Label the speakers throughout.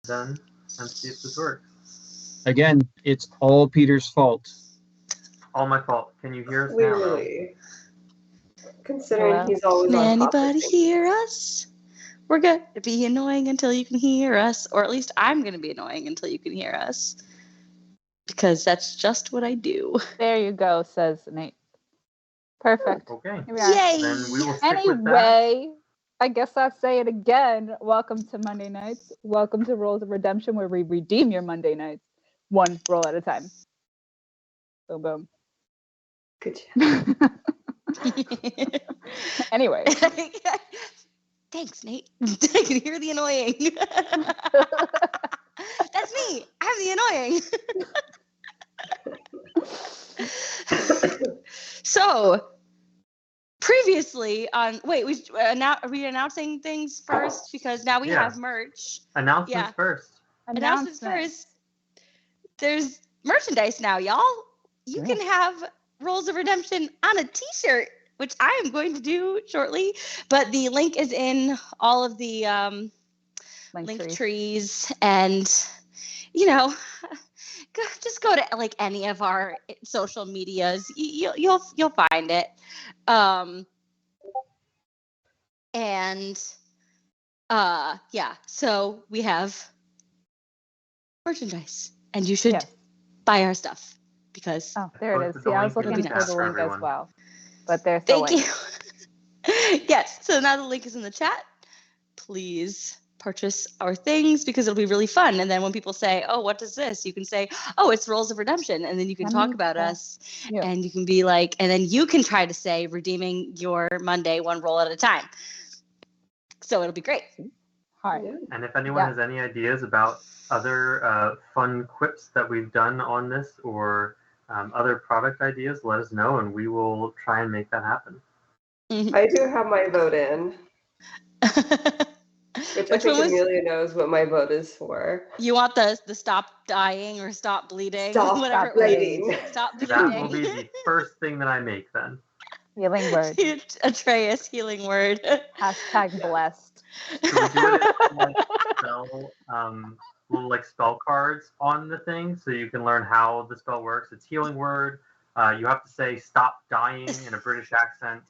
Speaker 1: then and see if this works.
Speaker 2: Again, it's all Peter's fault.
Speaker 1: All my fault. Can you hear us now?
Speaker 3: Clearly. Considering he's always
Speaker 4: Can
Speaker 3: on top of
Speaker 4: anybody
Speaker 3: things.
Speaker 4: hear us? We're going to be annoying until you can hear us. Or at least I'm going to be annoying until you can hear us. Because that's just what I do.
Speaker 5: There you go, says Nate. Perfect.
Speaker 1: Okay.
Speaker 5: Here we are.
Speaker 4: Yay!
Speaker 1: Then we will stick with that.
Speaker 5: Anyway, I guess I'll say it again. Welcome to Monday nights. Welcome to Rolls of Redemption, where we redeem your Monday nights one roll at a time. Boom, boom.
Speaker 3: Good job.
Speaker 5: Anyway.
Speaker 4: Thanks, Nate. I can hear the annoying. That's me. I'm the annoying. So, previously on... Wait, are we announcing things first? Because now we have merch.
Speaker 1: Announcements first.
Speaker 4: Announcements first. There's merchandise now, y'all. You can have Rolls of Redemption on a t-shirt, which I am going to do shortly. But the link is in all of the link trees. And, just go to like any of our social medias. You'll find it. So we have merchandise, and you should buy our stuff because
Speaker 5: there it is. See, I was looking for the link as well, but there's the
Speaker 4: thank
Speaker 5: link.
Speaker 4: You. Yes, so now the link is in the chat. Please purchase our things because it'll be really fun. And then when people say, "Oh, what is this?" you can say, "Oh, it's Rolls of Redemption," and then you can talk about us, and you can be like, and then you can try to say redeeming your Monday one roll at a time. So it'll be great.
Speaker 5: Hi.
Speaker 1: And if anyone has any ideas about other fun quips that we've done on this or other product ideas, let us know, and we will try and make that happen.
Speaker 3: I do have my vote in. Which I think Amelia knows what my vote is for.
Speaker 4: You want the stop dying or stop bleeding?
Speaker 3: Stop bleeding.
Speaker 4: Stop bleeding.
Speaker 1: That will be the first thing that I make then.
Speaker 5: Healing word.
Speaker 4: Atreus, healing word.
Speaker 5: Hashtag blessed.
Speaker 1: So we do it little like spell cards on the thing so you can learn how the spell works. It's healing word. You have to say stop dying in a British accent.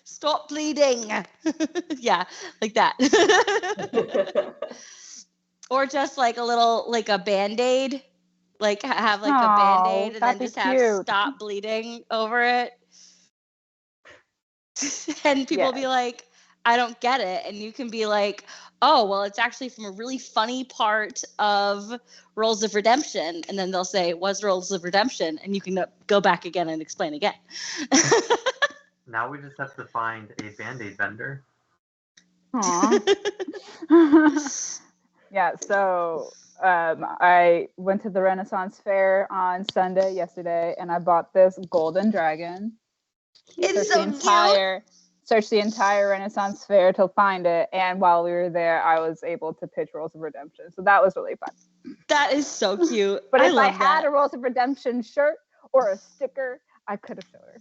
Speaker 4: Stop bleeding. Yeah, like that. Or just like a Band-Aid. Like have like a Band-Aid and then just have stop bleeding over it. And people will be like, I don't get it. And you can be like, oh, well, it's actually from a really funny part of Rolls of Redemption. And then they'll say, what's Rolls of Redemption? And you can go back again and explain again.
Speaker 1: Now we just have to find a Band-Aid vendor.
Speaker 5: Aww. Yeah, so I went to the Renaissance Fair on Sunday yesterday, and I bought this golden dragon.
Speaker 4: It's so cute.
Speaker 5: Searched the entire Renaissance Fair to find it, and while we were there, I was able to pitch Rolls of Redemption. So that was really fun.
Speaker 4: That is so cute.
Speaker 5: But if I had a Rolls of Redemption shirt or a sticker, I could have showed her.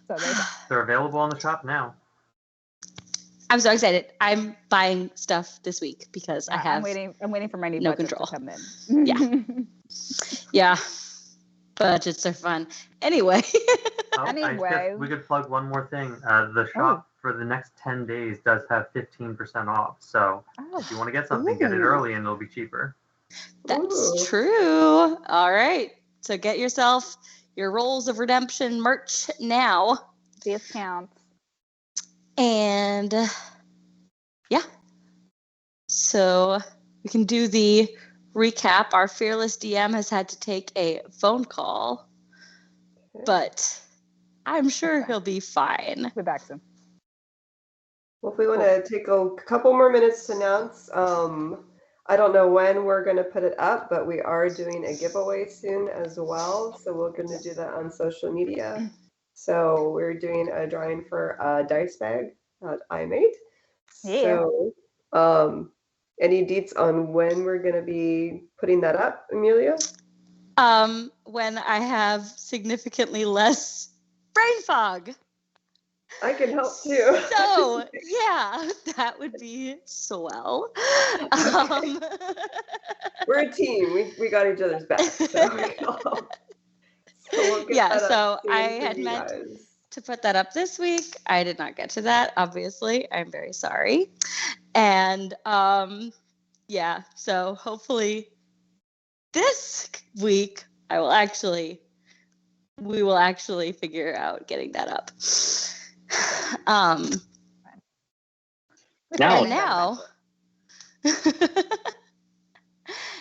Speaker 5: So
Speaker 1: they're available on the shop now.
Speaker 4: I'm so excited. I'm buying stuff this week because I have.
Speaker 5: I'm waiting for my new
Speaker 4: no
Speaker 5: budget
Speaker 4: control
Speaker 5: to come in.
Speaker 4: Yeah. Budgets are fun. Anyway.
Speaker 5: Anyway,
Speaker 1: we could plug one more thing. The shop for the next 10 days does have 15% off. So if you want to get something, get it early and it'll be cheaper.
Speaker 4: That's true. All right. So get yourself your Rolls of Redemption merch now.
Speaker 5: Discounts.
Speaker 4: And so we can do the recap. Our fearless DM has had to take a phone call, but I'm sure he'll be fine.
Speaker 5: We're back soon.
Speaker 3: Well, if we want to take a couple more minutes to announce, I don't know when we're going to put it up, but we are doing a giveaway soon as well. So we're going to do that on social media. So we're doing a drawing for a dice bag that I made.
Speaker 5: Yeah.
Speaker 3: So any deets on when we're going to be putting that up, Amelia?
Speaker 4: When I have significantly less brain fog.
Speaker 3: I can help too.
Speaker 4: So yeah, that would be swell.
Speaker 3: We're a team. We got each other's back. So we can all help. So we'll get
Speaker 4: Yeah,
Speaker 3: that
Speaker 4: so
Speaker 3: up soon
Speaker 4: I
Speaker 3: for
Speaker 4: had
Speaker 3: you
Speaker 4: meant
Speaker 3: guys.
Speaker 4: to put that up this week. I did not get to that, obviously. I'm very sorry. And yeah, so hopefully this week we will actually figure out getting that up.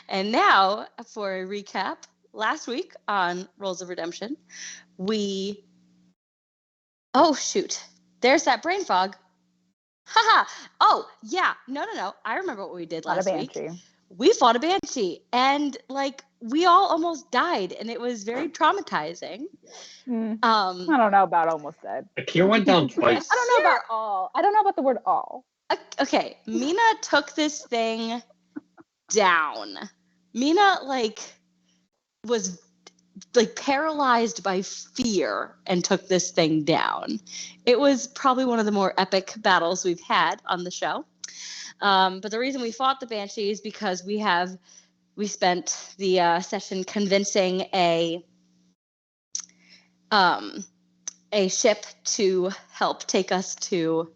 Speaker 4: And now for a recap, last week on Rolls of Redemption, oh shoot, there's that brain fog. Haha. Oh yeah, no. I remember what we did last week. We fought a banshee, and like we all almost died, and it was very traumatizing.
Speaker 5: I don't know about almost died.
Speaker 2: Akira went down twice.
Speaker 5: I don't know about all. I don't know about the word all.
Speaker 4: Okay, Mina took this thing down. Mina was paralyzed by fear and took this thing down. It was probably one of the more epic battles we've had on the show. But the reason we fought the Banshee is because we spent the session convincing a ship to help take us to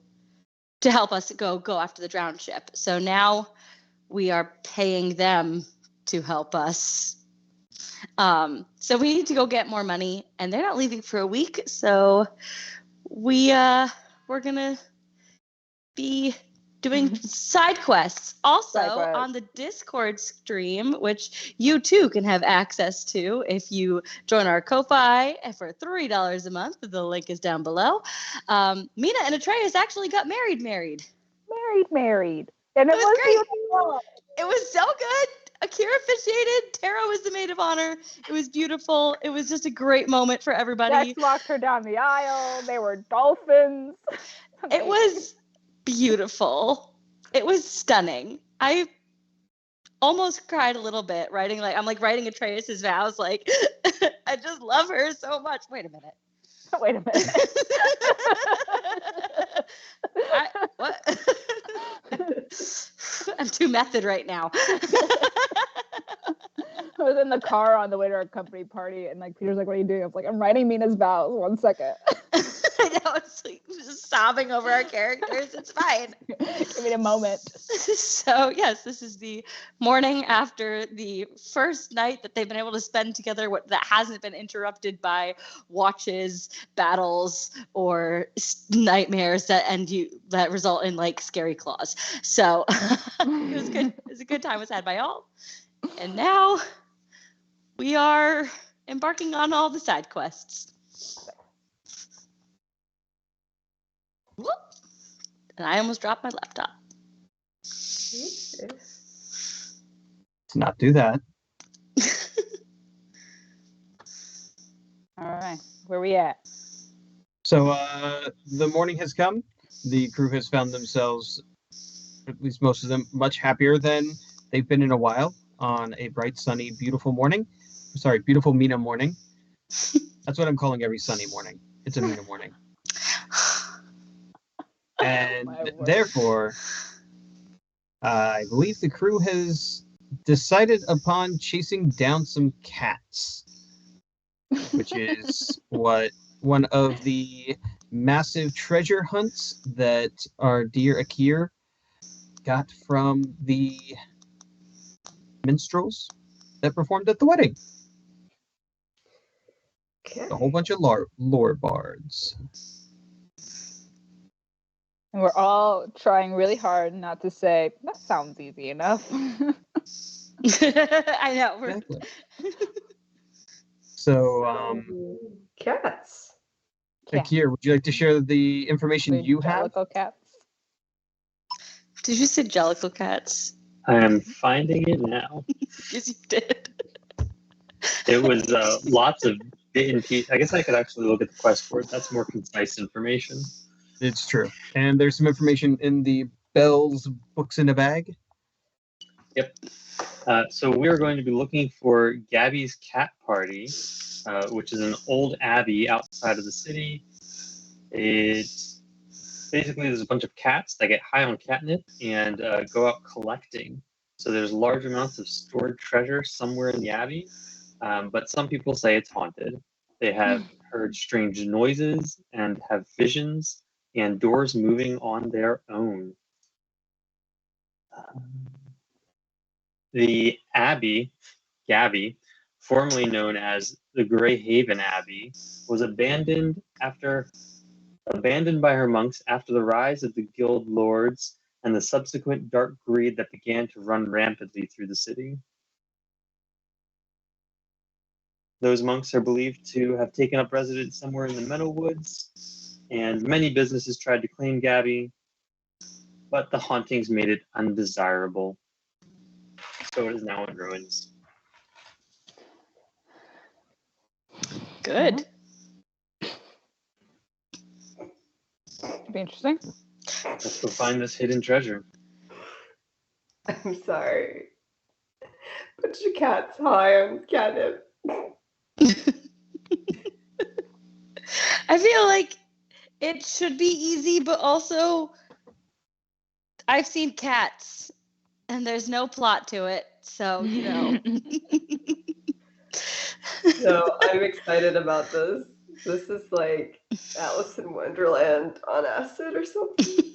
Speaker 4: help us go after the drowned ship. So now we are paying them to help us. So we need to go get more money, and they're not leaving for a week. So we're gonna be doing side quests also on the Discord stream, which you too can have access to if you join our Ko-Fi for $3 a month. The link is down below. Mina and Atreus actually got married.
Speaker 5: And it was
Speaker 4: great.
Speaker 5: Beautiful.
Speaker 4: It was so good. Akira officiated. Tara was the maid of honor. It was beautiful. It was just a great moment for everybody.
Speaker 5: Dex walked her down the aisle. They were dolphins.
Speaker 4: It was beautiful. It was stunning. I almost cried a little bit writing writing Atreus's vows. Like, I just love her so much. Wait a minute. What? I'm too method right now.
Speaker 5: I was in the car on the way to our company party, and Peter's like, "What are you doing?" I was like, "I'm writing Mina's vows." 1 second.
Speaker 4: I know, it's just sobbing over our characters. It's fine.
Speaker 5: Give me a moment.
Speaker 4: So yes, this is the morning after the first night that they've been able to spend together that hasn't been interrupted by watches, battles, or nightmares that result in scary claws. So it was good. It was a good time was had by all. And now we are embarking on all the side quests. Whoop. And I almost dropped my laptop.
Speaker 2: Let's not do that.
Speaker 5: All right, where we at?
Speaker 2: So the morning has come. The crew has found themselves, at least most of them, much happier than they've been in a while on a bright, sunny, beautiful morning. Sorry, beautiful Mina morning. That's what I'm calling every sunny morning. It's a Mina morning. And therefore, I believe the crew has decided upon chasing down some cats, which is one of the massive treasure hunts that our dear Akir got from the minstrels that performed at the wedding.
Speaker 3: Okay.
Speaker 2: A whole bunch of lore bards.
Speaker 5: And we're all trying really hard not to say, that sounds easy enough.
Speaker 4: I know.
Speaker 2: Exactly. So,
Speaker 3: cats.
Speaker 2: Akir, would you like to share the information you have?
Speaker 5: Jellicle cats.
Speaker 4: Did you say Jellicle cats?
Speaker 1: I am finding it now.
Speaker 4: Yes, you did.
Speaker 1: It was lots of bit and piece. I guess I could actually look at the quest board. That's more concise information.
Speaker 2: It's true. And there's some information in the Bell's Books in a Bag.
Speaker 1: Yep. So we're going to be looking for Gabby's Cat Party, which is an old abbey outside of the city. It's basically there's a bunch of cats that get high on catnip and go out collecting. So there's large amounts of stored treasure somewhere in the Abbey, but some people say it's haunted. They have heard strange noises and have visions and doors moving on their own. The Abbey, Gabby, formerly known as the Grey Haven Abbey, was abandoned by her monks after the rise of the guild lords and the subsequent dark greed that began to run rampantly through the city. Those monks are believed to have taken up residence somewhere in the Meadowwoods, and many businesses tried to claim Gabby, but the hauntings made it undesirable. So it is now in ruins.
Speaker 4: Good.
Speaker 5: Be interesting.
Speaker 1: Let's go find this hidden treasure.
Speaker 3: I'm sorry. Bunch of cats high on catnip.
Speaker 4: I feel like it should be easy, but also I've seen Cats and there's no plot to it, so you know.
Speaker 3: So I'm excited about this. This is like Alice in Wonderland on acid or something.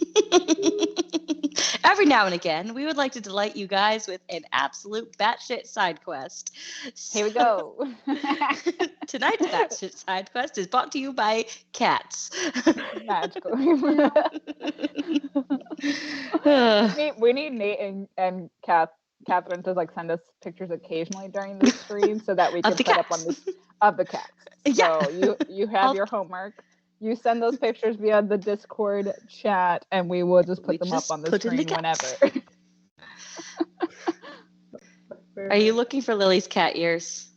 Speaker 4: Every now and again, we would like to delight you guys with an absolute batshit side quest.
Speaker 5: Here we go.
Speaker 4: Tonight's batshit side quest is brought to you by Cats.
Speaker 5: Magical. we need Nate and Catherine to like send us pictures occasionally during the stream so that we can
Speaker 4: Of the
Speaker 5: put up on
Speaker 4: cats.
Speaker 5: of the cats.
Speaker 4: Yeah.
Speaker 5: So you have your homework. You send those pictures via the Discord chat, and we will just put them up on the screen whenever.
Speaker 4: Are you looking for Lily's cat ears?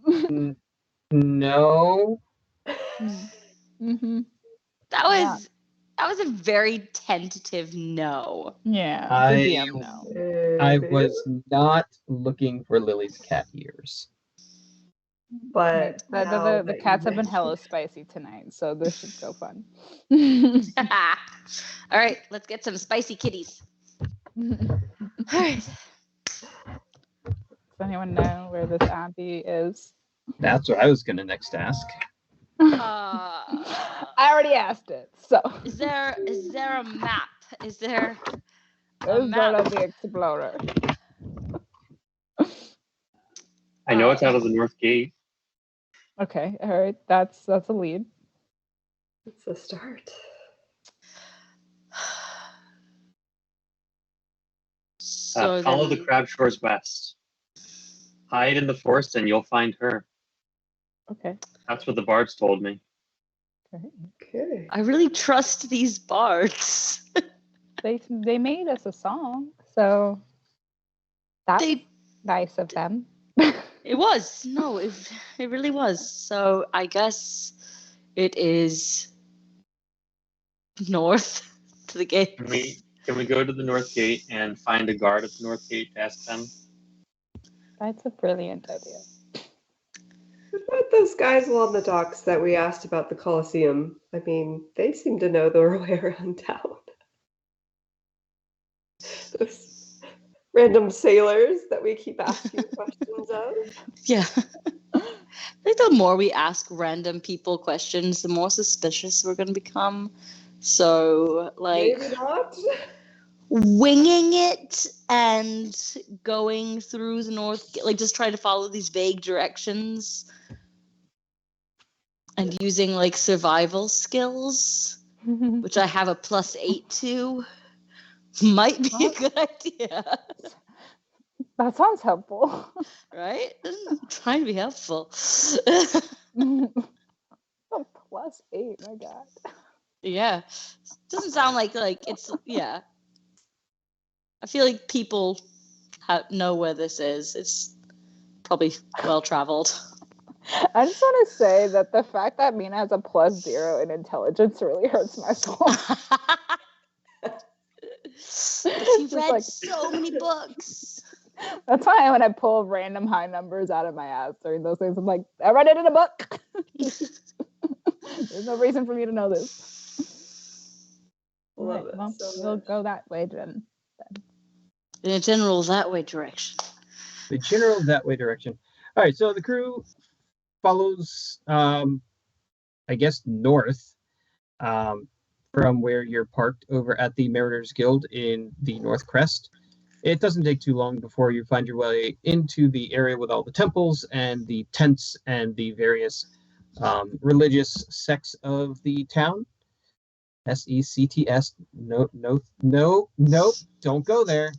Speaker 2: No.
Speaker 5: Mm-hmm.
Speaker 4: That was a very tentative no.
Speaker 5: Yeah.
Speaker 2: I-
Speaker 5: the DM no.
Speaker 2: I was not looking for Lily's cat ears.
Speaker 3: But
Speaker 5: The cats have been hella spicy tonight, so this should go fun.
Speaker 4: All right, let's get some spicy kitties. All right.
Speaker 5: Does anyone know where this Abbey is?
Speaker 2: That's what I was going to next ask.
Speaker 5: I already asked it, so.
Speaker 4: Is there a map? Is there
Speaker 5: There's Dora the Explorer.
Speaker 1: I know it's out of the North Gate.
Speaker 5: Okay, all right, that's a lead.
Speaker 3: It's a start.
Speaker 4: So
Speaker 1: Follow the
Speaker 4: then-
Speaker 1: crab shores west. Hide in the forest and you'll find her.
Speaker 5: Okay.
Speaker 1: That's what the bards told me.
Speaker 3: Okay.
Speaker 4: I really trust these bards.
Speaker 5: They made us a song, so that's
Speaker 4: They
Speaker 5: nice of them.
Speaker 4: It was. No, it really was. So I guess it is north to the gate.
Speaker 1: Can we go to the North Gate and find a guard at the North Gate to ask them?
Speaker 5: That's a brilliant idea.
Speaker 3: What about those guys along the docks that we asked about the Colosseum? I mean, they seem to know their way around town. Those random sailors that we keep asking questions of.
Speaker 4: Yeah. I think the more we ask random people questions, the more suspicious we're going to become. So, like,
Speaker 3: Maybe not.
Speaker 4: winging it and going through the north, like, just trying to follow these vague directions and using, like, survival skills, which I have a +8 to, might be a good idea.
Speaker 5: That sounds helpful.
Speaker 4: Right? I'm trying to be helpful.
Speaker 5: Oh, +8, my God.
Speaker 4: Yeah. Doesn't sound like it's, yeah. I feel like people know where this is. It's probably well traveled.
Speaker 5: I just want to say that the fact that Mina has a +0 in intelligence really hurts my soul.
Speaker 4: You've
Speaker 5: Just
Speaker 4: read
Speaker 5: like-
Speaker 4: so many books.
Speaker 5: That's why when I pull random high numbers out of my ass during those things, I'm like, I read it in a book. There's no reason for me to know this.
Speaker 3: Love it
Speaker 5: Well,
Speaker 3: so
Speaker 5: we'll
Speaker 3: much.
Speaker 5: go that way then.
Speaker 4: In a general that way direction.
Speaker 2: The general that way direction. All right, so the crew follows, I guess, north from where you're parked over at the Mariners Guild in the North Crest. It doesn't take too long before you find your way into the area with all the temples and the tents and the various religious sects of the town. SECTS. No, don't go there.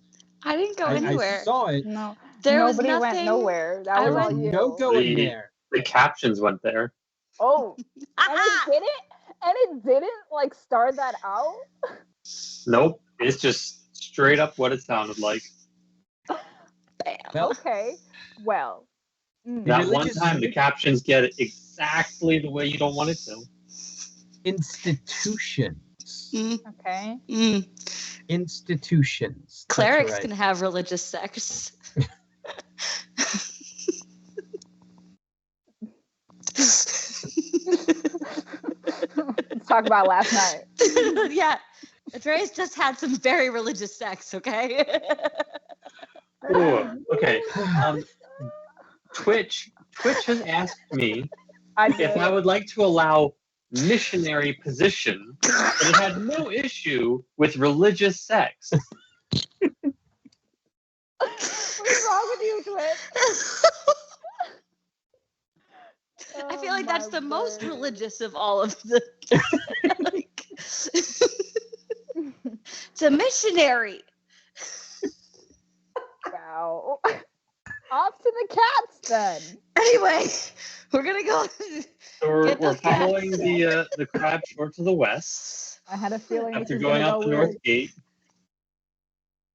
Speaker 4: I didn't go
Speaker 2: I
Speaker 4: anywhere.
Speaker 2: saw it.
Speaker 5: No,
Speaker 4: There was
Speaker 5: nobody went
Speaker 4: nothing-
Speaker 5: nowhere. That
Speaker 4: I
Speaker 5: was all
Speaker 4: went-
Speaker 5: you.
Speaker 2: No going there.
Speaker 1: The captions went there.
Speaker 5: Oh, and it didn't. And it didn't like start that out.
Speaker 1: Nope. It's just straight up what it sounded like.
Speaker 4: Bam.
Speaker 2: Well,
Speaker 5: Okay, well.
Speaker 1: That one
Speaker 2: religious-
Speaker 1: time the captions get it exactly the way you don't want it to.
Speaker 2: institutions.
Speaker 5: Okay.
Speaker 2: Institutions. That's
Speaker 4: Clerics
Speaker 2: right.
Speaker 4: can have religious sects.
Speaker 5: Let's talk about last night.
Speaker 4: Yeah. Atreus just had some very religious sex, okay?
Speaker 1: Ooh, okay. Twitch has asked me
Speaker 5: I
Speaker 1: if
Speaker 5: did.
Speaker 1: I would like to allow missionary position, but it had no issue with religious sex.
Speaker 5: What's wrong with you, Twitch?
Speaker 4: I feel like that's
Speaker 5: Oh,
Speaker 4: the
Speaker 5: my
Speaker 4: most
Speaker 5: word.
Speaker 4: religious of all of the. Like, it's a missionary.
Speaker 5: Wow. Off to the cats then.
Speaker 4: Anyway, we're gonna go.
Speaker 1: So we're
Speaker 4: Get those
Speaker 1: following
Speaker 4: cats.
Speaker 1: the crab shore to the west
Speaker 5: I had a feeling this
Speaker 1: after
Speaker 5: was
Speaker 1: going
Speaker 5: gonna
Speaker 1: out
Speaker 5: go
Speaker 1: the
Speaker 5: weird.
Speaker 1: north gate.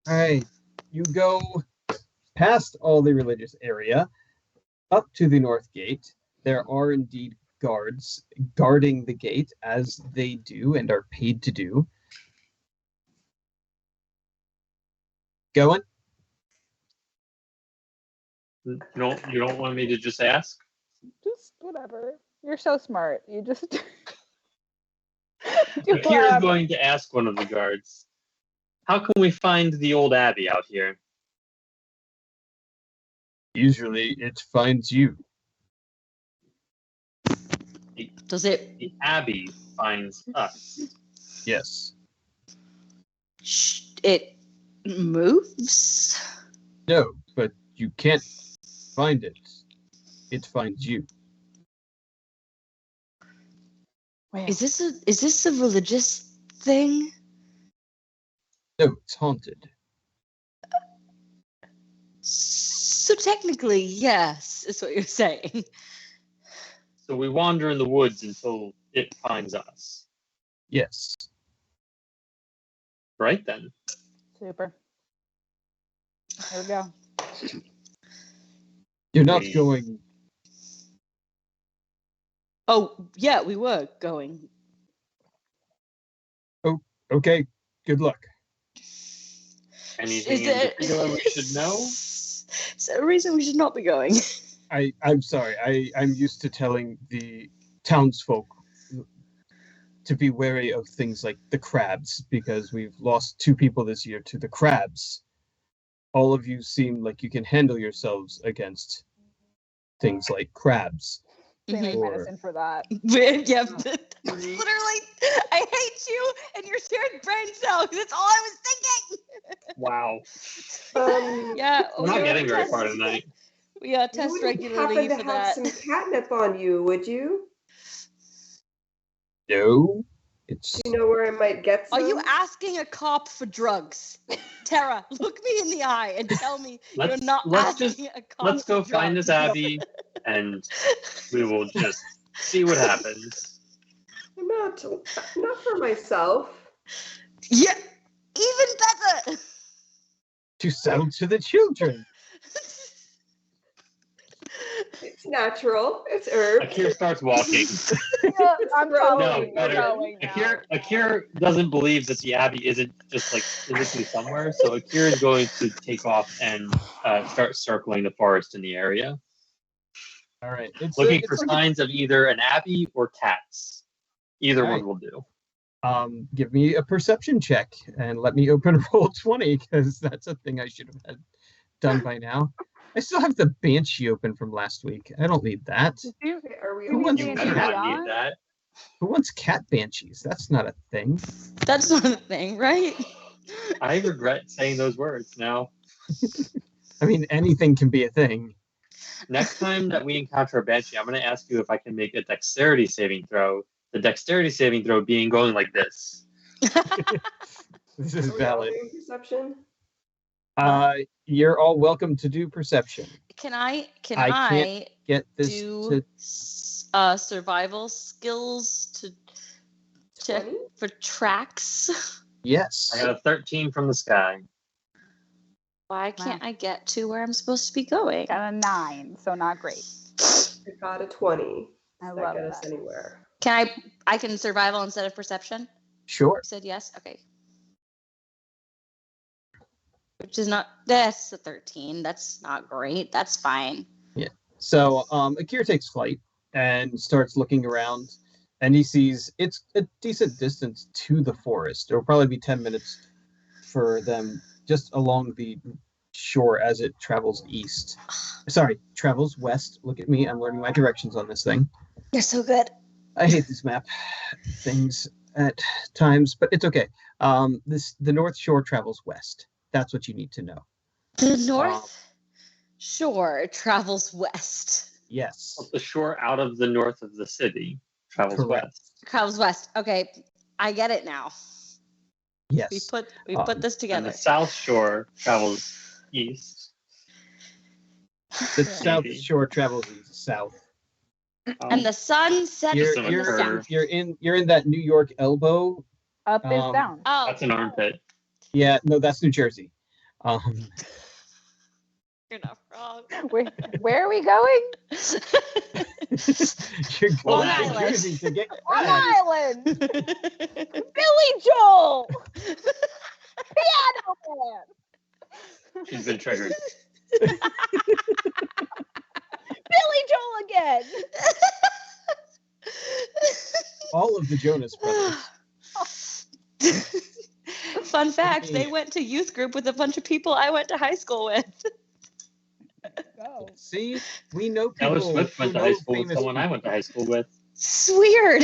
Speaker 2: All right. You go past all the religious area, up to the north gate. There are indeed guards guarding the gate, as they do and are paid to do. Going?
Speaker 1: You don't want me to just ask?
Speaker 5: Just whatever. You're so smart. You just do
Speaker 1: Akira is
Speaker 5: whatever.
Speaker 1: going to ask one of the guards, how can we find the old Abbey out here?
Speaker 2: Usually it finds you.
Speaker 4: Does it?
Speaker 1: The Abbey finds us.
Speaker 2: Yes.
Speaker 4: It moves.
Speaker 2: No, but you can't find it. It finds you.
Speaker 5: Well,
Speaker 4: Is this a religious thing?
Speaker 2: No, it's haunted.
Speaker 4: So technically, yes, is what you're saying.
Speaker 1: So we wander in the woods until it finds us.
Speaker 2: Yes.
Speaker 1: Right then.
Speaker 5: super. Here we go.
Speaker 2: You're not
Speaker 1: Wait.
Speaker 2: going.
Speaker 4: Oh, yeah, we were going.
Speaker 2: Okay, good luck.
Speaker 1: Anything in particular we should know?
Speaker 4: Is there a reason we should not be going?
Speaker 2: I'm sorry. I'm used to telling the townsfolk to be wary of things like the crabs, because we've lost 2 people this year to the crabs. All of you seem like you can handle yourselves against things like crabs.
Speaker 5: They make
Speaker 2: Or-
Speaker 5: medicine for that.
Speaker 4: Yeah, literally, I hate you and your shared brain cell because that's all I was thinking.
Speaker 1: Wow.
Speaker 4: Yeah,
Speaker 1: We're not
Speaker 4: we
Speaker 1: getting very
Speaker 4: test-
Speaker 1: far tonight.
Speaker 4: We
Speaker 3: You
Speaker 4: test
Speaker 3: wouldn't
Speaker 4: regularly
Speaker 3: happen to
Speaker 4: for
Speaker 3: have
Speaker 4: that.
Speaker 3: some catnip on you, would you?
Speaker 2: No, it's
Speaker 3: Do you know where I might get some?
Speaker 4: Are you asking a cop for drugs? Tara, look me in the eye and tell me you're
Speaker 1: Let's-
Speaker 4: not
Speaker 1: let's
Speaker 4: asking a cop
Speaker 1: Let's go
Speaker 4: for
Speaker 1: find this
Speaker 4: drugs.
Speaker 1: Abbey and we will just see what happens.
Speaker 3: Not for myself.
Speaker 4: Yeah, even better.
Speaker 2: to sell to the children.
Speaker 3: It's natural. It's herb.
Speaker 1: Akira starts walking.
Speaker 5: Yeah, I'm
Speaker 3: No,
Speaker 5: following. We're
Speaker 1: better.
Speaker 5: going now.
Speaker 1: Akira doesn't believe that the Abbey isn't just like physically somewhere, so Akira is going to take off and start circling the forest in the area.
Speaker 2: All right.
Speaker 6: Looking for signs of either an abbey or cats. Either one will do.
Speaker 2: Give me a perception check and let me open roll 20 because that's a thing I should have had done by now. I still have the Banshee open from last week. I don't need that.
Speaker 3: Are we
Speaker 2: Who
Speaker 3: only
Speaker 2: wants
Speaker 6: You
Speaker 3: doing
Speaker 6: better
Speaker 3: cat?
Speaker 6: not need that.
Speaker 2: Who wants cat banshees? That's not a thing.
Speaker 4: That's not a thing, right?
Speaker 6: I regret saying those words now.
Speaker 2: I mean, anything can be a thing.
Speaker 6: Next time that we encounter a banshee, I'm going to ask you if I can make a dexterity saving throw. The dexterity saving throw being going like this.
Speaker 2: This is
Speaker 3: Are we all
Speaker 2: valid.
Speaker 3: doing perception?
Speaker 2: You're all welcome to do perception.
Speaker 4: Can I
Speaker 2: can't get this
Speaker 4: do
Speaker 2: to
Speaker 4: survival skills to check
Speaker 3: 20?
Speaker 4: for tracks?
Speaker 2: yes.
Speaker 6: I got a 13 from the sky.
Speaker 4: Why can't I get to where I'm supposed to be going?
Speaker 5: Got a 9, so not great.
Speaker 3: I got a 20.
Speaker 5: I
Speaker 3: Does
Speaker 5: love
Speaker 3: that get us
Speaker 5: that.
Speaker 3: anywhere?
Speaker 4: Can I can survival instead of perception?
Speaker 2: Sure.
Speaker 4: You said yes? Okay. Which is not, that's a 13. That's not great. That's fine.
Speaker 2: So Akira takes flight and starts looking around, and he sees it's a decent distance to the forest. It'll probably be 10 minutes for them just along the shore as it travels east. Sorry, travels west. Look at me. I'm learning my directions on this thing.
Speaker 4: You're so good.
Speaker 2: I hate these map things at times, but it's okay. The North Shore travels west. That's what you need to know.
Speaker 4: The North Shore travels west.
Speaker 2: Yes.
Speaker 6: The shore out of the north of the city travels
Speaker 2: Correct.
Speaker 6: west.
Speaker 4: Travels west. Okay, I get it now.
Speaker 2: Yes.
Speaker 4: We put this
Speaker 6: And
Speaker 4: together.
Speaker 6: the south shore travels east.
Speaker 2: The South Shore travels south.
Speaker 4: And the sun sets
Speaker 2: You're
Speaker 4: in the
Speaker 2: you're
Speaker 4: south.
Speaker 2: you're in that New York elbow.
Speaker 5: Up is down.
Speaker 4: Oh,
Speaker 6: That's an armpit.
Speaker 2: Yeah, no, that's New Jersey.
Speaker 4: you're not wrong.
Speaker 5: Where are we going?
Speaker 2: You're
Speaker 6: Long
Speaker 2: going to
Speaker 4: Island.
Speaker 2: Jersey to get
Speaker 5: Long
Speaker 2: crabs.
Speaker 5: Island. Billy Joel. Piano Man.
Speaker 6: She's been triggered.
Speaker 5: Billy Joel again.
Speaker 2: All of the Jonas Brothers.
Speaker 4: Fun fact, they went to youth group with a bunch of people I went to high school with.
Speaker 5: Go.
Speaker 2: See, we know people.
Speaker 6: Taylor Swift went
Speaker 2: who
Speaker 6: to high
Speaker 2: know
Speaker 6: school with
Speaker 2: famous
Speaker 6: someone I went to high school with.
Speaker 4: It's weird.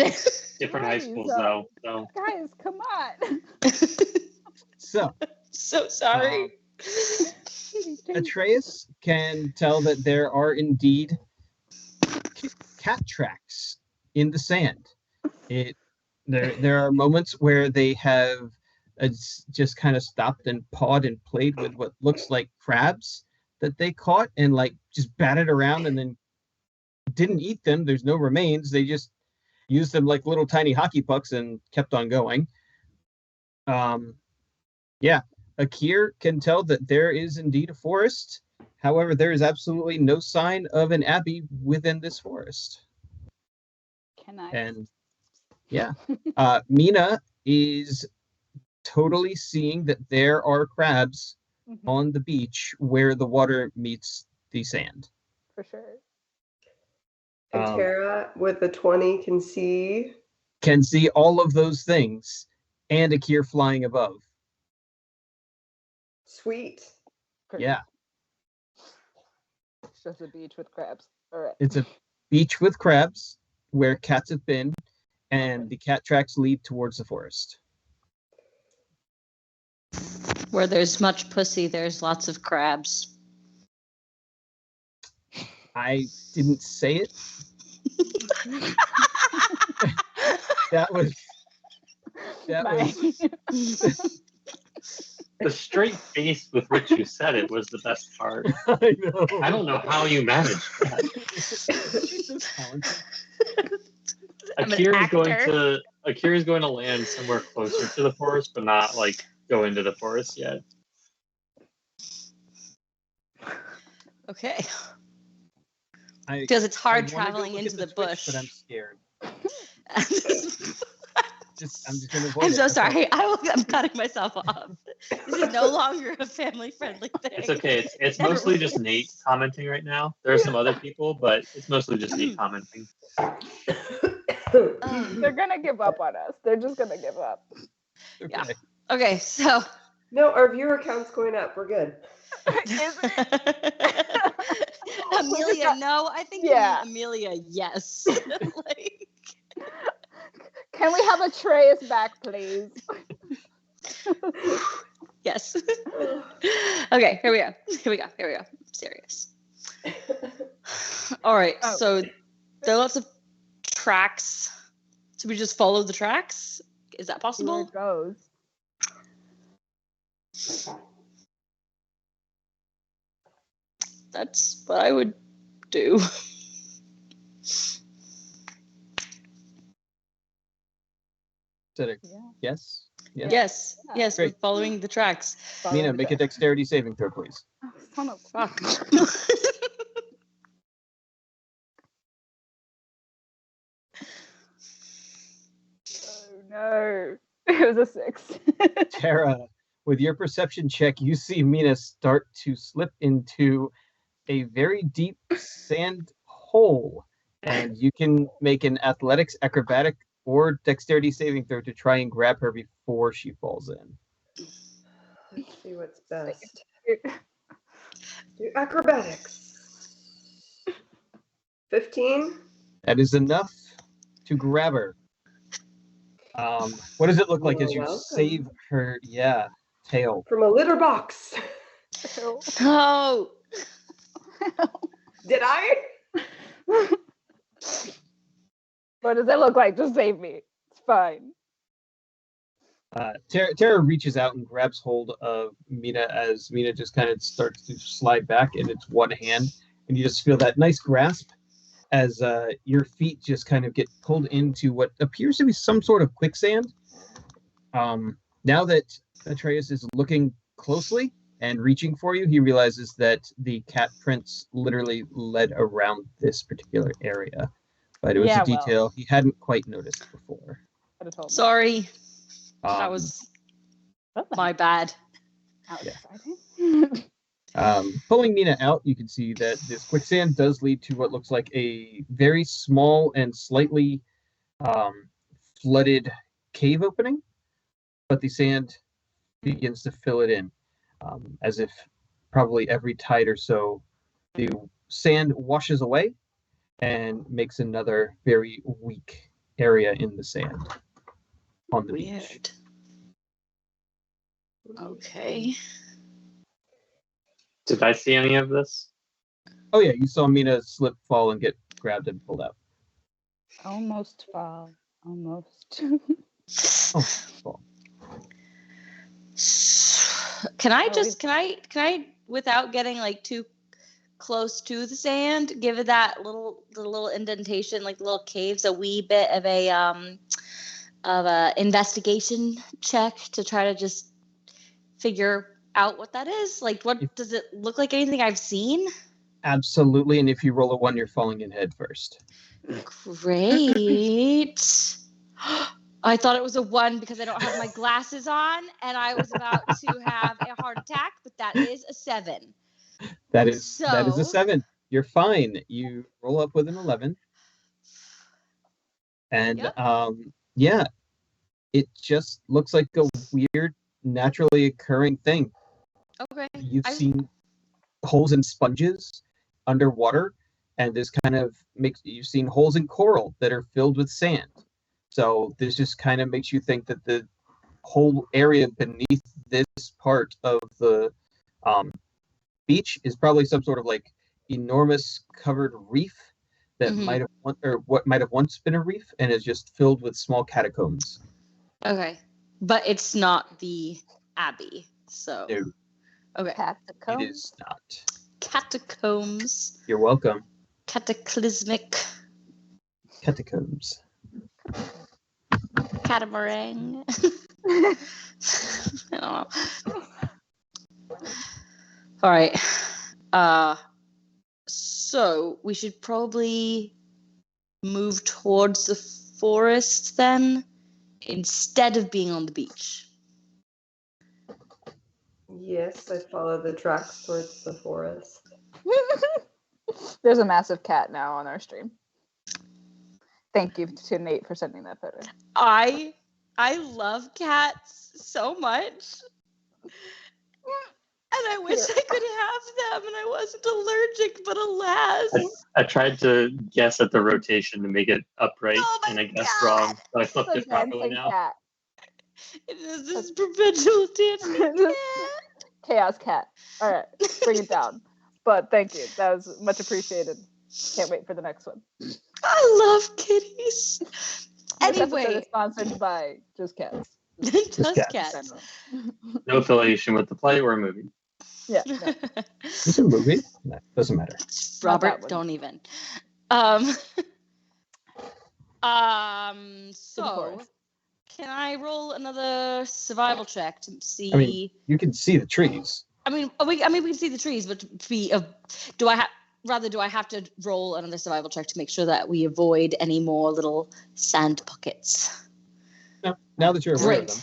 Speaker 6: Different high
Speaker 5: Nice,
Speaker 6: schools though. So
Speaker 5: Guys, come on.
Speaker 2: So,
Speaker 4: So sorry.
Speaker 2: Atreus can tell that there are indeed cat tracks in the sand. There are moments where they have just kind of stopped and pawed and played with what looks like crabs that they caught and like just batted around and then didn't eat them. There's no remains. They just used them like little tiny hockey pucks and kept on going. Yeah, Akir can tell that there is indeed a forest. However, there is absolutely no sign of an abbey within this forest.
Speaker 5: Can I?
Speaker 2: And yeah, Mina is totally seeing that there are crabs
Speaker 5: Mhm,
Speaker 2: on the beach where the water meets the sand.
Speaker 5: for sure.
Speaker 3: And Tara with the 20 can see.
Speaker 2: Can see all of those things and Akir flying above.
Speaker 3: Sweet.
Speaker 5: Great.
Speaker 2: Yeah,
Speaker 5: It's just a beach with crabs. All right.
Speaker 2: it's a beach with crabs where cats have been, and the cat tracks lead towards the forest.
Speaker 4: Where there's much pussy, there's lots of crabs.
Speaker 2: I didn't say it. That was
Speaker 6: the straight face with which you said it was the best part.
Speaker 2: I know.
Speaker 6: I don't know how you managed that.
Speaker 2: She's so talented.
Speaker 4: I'm an
Speaker 6: Akira's going to land somewhere closer to the forest, but not like go into the forest yet.
Speaker 4: Okay.
Speaker 2: I
Speaker 4: Because it's
Speaker 2: I
Speaker 4: hard
Speaker 2: wanna go
Speaker 4: traveling
Speaker 2: look
Speaker 4: into
Speaker 2: at
Speaker 4: the
Speaker 2: Twitch,
Speaker 4: bush.
Speaker 2: but I'm scared.
Speaker 4: I'm
Speaker 2: I'm just gonna avoid
Speaker 4: so
Speaker 2: it. Okay.
Speaker 4: sorry. I'm cutting myself off. This is no longer a family-friendly thing.
Speaker 6: It's okay. It's mostly just Nate commenting right now. There are some other people, but it's mostly just Nate commenting.
Speaker 5: They're gonna give up on us. They're just gonna give up.
Speaker 4: Yeah. Okay, so
Speaker 3: No, our viewer count's going up. We're good.
Speaker 5: Is it?
Speaker 4: Amelia, no. I think
Speaker 5: Yeah.
Speaker 4: you mean Amelia, yes. Like,
Speaker 5: Can we have Atreus back, please?
Speaker 4: yes. Okay, here we go. I'm serious. All right,
Speaker 5: Oh.
Speaker 4: so there are lots of tracks. So we just follow the tracks? Is that
Speaker 5: Here
Speaker 4: possible?
Speaker 5: it goes.
Speaker 4: That's what I would do.
Speaker 2: Said
Speaker 5: Yeah.
Speaker 2: yes? Yes.
Speaker 4: Yes,
Speaker 5: Yeah.
Speaker 4: yes,
Speaker 2: Great.
Speaker 4: we're following the tracks.
Speaker 5: Follow
Speaker 2: Mina,
Speaker 5: the
Speaker 2: make a
Speaker 5: track.
Speaker 2: dexterity saving throw, please.
Speaker 5: Oh, son of
Speaker 4: Fuck.
Speaker 5: Oh no. It was a 6.
Speaker 2: Tara, with your perception check, you see Mina start to slip into a very deep sand hole. And you can make an athletics, acrobatic, or dexterity saving throw to try and grab her before she falls in.
Speaker 3: Let's see what's best. Do acrobatics. 15.
Speaker 2: That is enough to grab her. What does it look like as you
Speaker 3: Welcome.
Speaker 2: save her? Yeah, tail.
Speaker 3: From a litter box.
Speaker 4: No.
Speaker 3: Did I?
Speaker 5: What does it look like? Just save me. It's fine.
Speaker 2: Tara reaches out and grabs hold of Mina as Mina just kind of starts to slide back, and it's one hand, and you just feel that nice grasp as your feet just kind of get pulled into what appears to be some sort of quicksand. Now that Atreus is looking closely and reaching for you, he realizes that the cat prints literally led around this particular area. But it was
Speaker 5: Yeah,
Speaker 2: a detail he hadn't quite noticed before.
Speaker 5: Could have told me.
Speaker 4: Sorry. That
Speaker 2: Um,
Speaker 4: was
Speaker 5: What the
Speaker 4: my bad.
Speaker 5: That was
Speaker 2: Yeah.
Speaker 5: exciting.
Speaker 2: Pulling Mina out, you can see that this quicksand does lead to what looks like a very small and slightly flooded cave opening, but the sand begins to fill it in, as if probably every tide or so, the sand washes away and makes another very weak area in the sand on the beach.
Speaker 4: Weird. Okay.
Speaker 6: Did I see any of this?
Speaker 2: Oh yeah, you saw Mina slip, fall, and get grabbed and pulled out.
Speaker 5: Almost fall. Almost.
Speaker 2: Oh, fall.
Speaker 4: Can I
Speaker 5: Oh,
Speaker 4: just can I without getting like too close to the sand, give it that the little indentation, like the little caves, a wee bit of a investigation check to try to just figure out what that is? Like, what does it look like? Anything I've seen?
Speaker 2: Absolutely, and if you roll a 1, you're falling in head first.
Speaker 4: Great. I thought it was a 1 because I don't have my glasses on, and I was about to have a heart attack, but that is a 7.
Speaker 2: That is a
Speaker 4: So-
Speaker 2: 7. You're fine. You roll up with an 11. And
Speaker 4: Yep.
Speaker 2: yeah, it just looks like a weird, naturally occurring thing.
Speaker 4: Okay.
Speaker 2: You've
Speaker 4: I-
Speaker 2: seen holes in sponges underwater, and this kind of you've seen holes in coral that are filled with sand. So this just kind of makes you think that the whole area beneath this part of the beach is probably some sort of like enormous covered reef that
Speaker 4: Mhm.
Speaker 2: might have what might have once been a reef and is just filled with small catacombs.
Speaker 4: Okay. But it's not the Abbey. So
Speaker 2: No,
Speaker 4: okay.
Speaker 2: it
Speaker 5: Catacomb.
Speaker 2: is not.
Speaker 4: Catacombs.
Speaker 2: You're welcome.
Speaker 4: Cataclysmic.
Speaker 2: Catacombs.
Speaker 4: Catamaran. I don't know. All right. So we should probably move towards the forest then, instead of being on the beach.
Speaker 3: Yes, I follow the tracks towards the forest.
Speaker 5: There's a massive cat now on our stream. Thank you to Nate for sending that photo.
Speaker 4: I love cats so much. And I wish I could have them and I wasn't allergic, but alas.
Speaker 6: I tried to guess at the rotation to make it upright,
Speaker 4: Oh my
Speaker 6: and I guessed
Speaker 4: God.
Speaker 6: wrong, but I flipped
Speaker 5: It's
Speaker 6: it
Speaker 5: a
Speaker 6: properly
Speaker 5: dancing
Speaker 6: now.
Speaker 5: cat.
Speaker 4: It is this perpetual dancing cat.
Speaker 5: Chaos cat. All right, bring it down. But thank you. That was much appreciated. Can't wait for the next one.
Speaker 4: I love kitties.
Speaker 5: This episode
Speaker 4: Anyway,
Speaker 5: is sponsored by Just Cats.
Speaker 4: just
Speaker 2: cats.
Speaker 4: cats.
Speaker 6: No affiliation with the play or movie.
Speaker 5: Yeah. No.
Speaker 2: It's a movie. That doesn't matter.
Speaker 4: Robert,
Speaker 5: one.
Speaker 4: don't even. So
Speaker 5: forest.
Speaker 4: can I roll another survival check to see?
Speaker 2: I mean, you can see the trees.
Speaker 4: we can see the trees, but do I have to roll another survival check to make sure that we avoid any more little sand pockets?
Speaker 2: No, now that you're aware of them.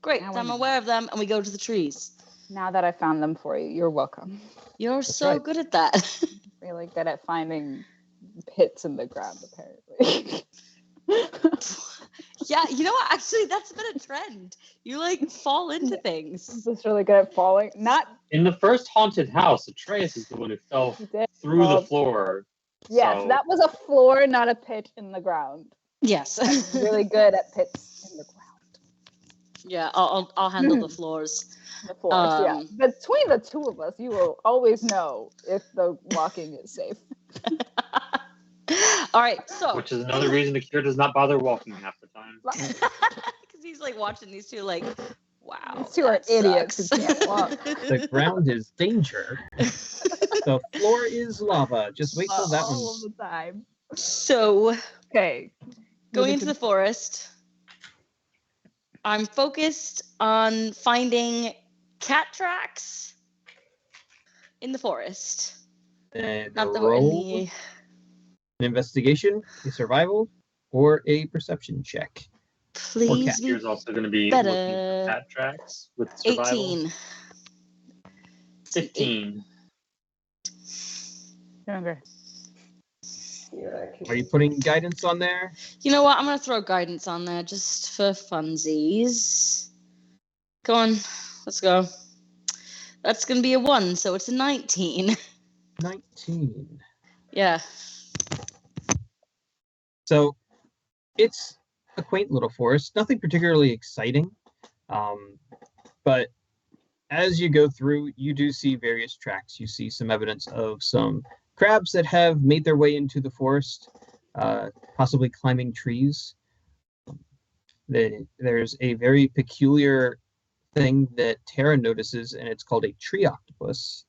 Speaker 4: Great.
Speaker 5: Now
Speaker 4: I'm
Speaker 5: we-
Speaker 4: aware of them, and we go to the trees.
Speaker 5: Now that I found them for you, you're welcome.
Speaker 4: You're so
Speaker 2: right.
Speaker 4: good at that.
Speaker 5: Really good at finding pits in the ground, apparently.
Speaker 4: Yeah, you know what? Actually, that's been a trend. You like fall into things.
Speaker 5: Just really good at falling. Not
Speaker 6: In the first haunted house, Atreus is the one who fell
Speaker 5: you did.
Speaker 6: through the
Speaker 5: Well,
Speaker 6: floor.
Speaker 5: Yes,
Speaker 6: so-
Speaker 5: that was a floor, not a pit in the ground.
Speaker 4: Yes.
Speaker 5: Really good at pits in the ground.
Speaker 4: Yeah, I'll handle the floors.
Speaker 5: The floors, yeah.
Speaker 4: Um,
Speaker 5: Between the two of us, you will always know if the walking is safe.
Speaker 4: All right, so
Speaker 6: Which is another reason Akira does not bother walking half the time.
Speaker 4: because he's like watching these two, like, wow,
Speaker 5: These two are
Speaker 4: that
Speaker 5: idiots who
Speaker 4: sucks.
Speaker 5: can't walk.
Speaker 2: The ground is danger. The floor is lava. Just wait till that
Speaker 5: all
Speaker 2: one's.
Speaker 5: of the time.
Speaker 4: So
Speaker 5: Okay.
Speaker 4: going into the forest, I'm focused on finding cat tracks in the forest.
Speaker 2: And
Speaker 4: Not that we're in
Speaker 2: roll
Speaker 4: the.
Speaker 2: an investigation, a survival, or a perception check.
Speaker 4: Please be
Speaker 6: Akira's also going to be
Speaker 4: better.
Speaker 6: looking for cat tracks with survival.
Speaker 4: 18.
Speaker 6: 15.
Speaker 5: Younger.
Speaker 3: Yeah, I can...
Speaker 2: Are you putting guidance on there?
Speaker 4: You know what? I'm gonna throw guidance on there just for funsies. Go on, let's go. That's gonna be a 1, so it's a 19.
Speaker 2: 19.
Speaker 4: Yeah.
Speaker 2: So it's a quaint little forest, nothing particularly exciting. But as you go through, you do see various tracks. You see some evidence of some crabs that have made their way into the forest, possibly climbing trees. There's a very peculiar thing that Tara notices, and it's called a tree octopus.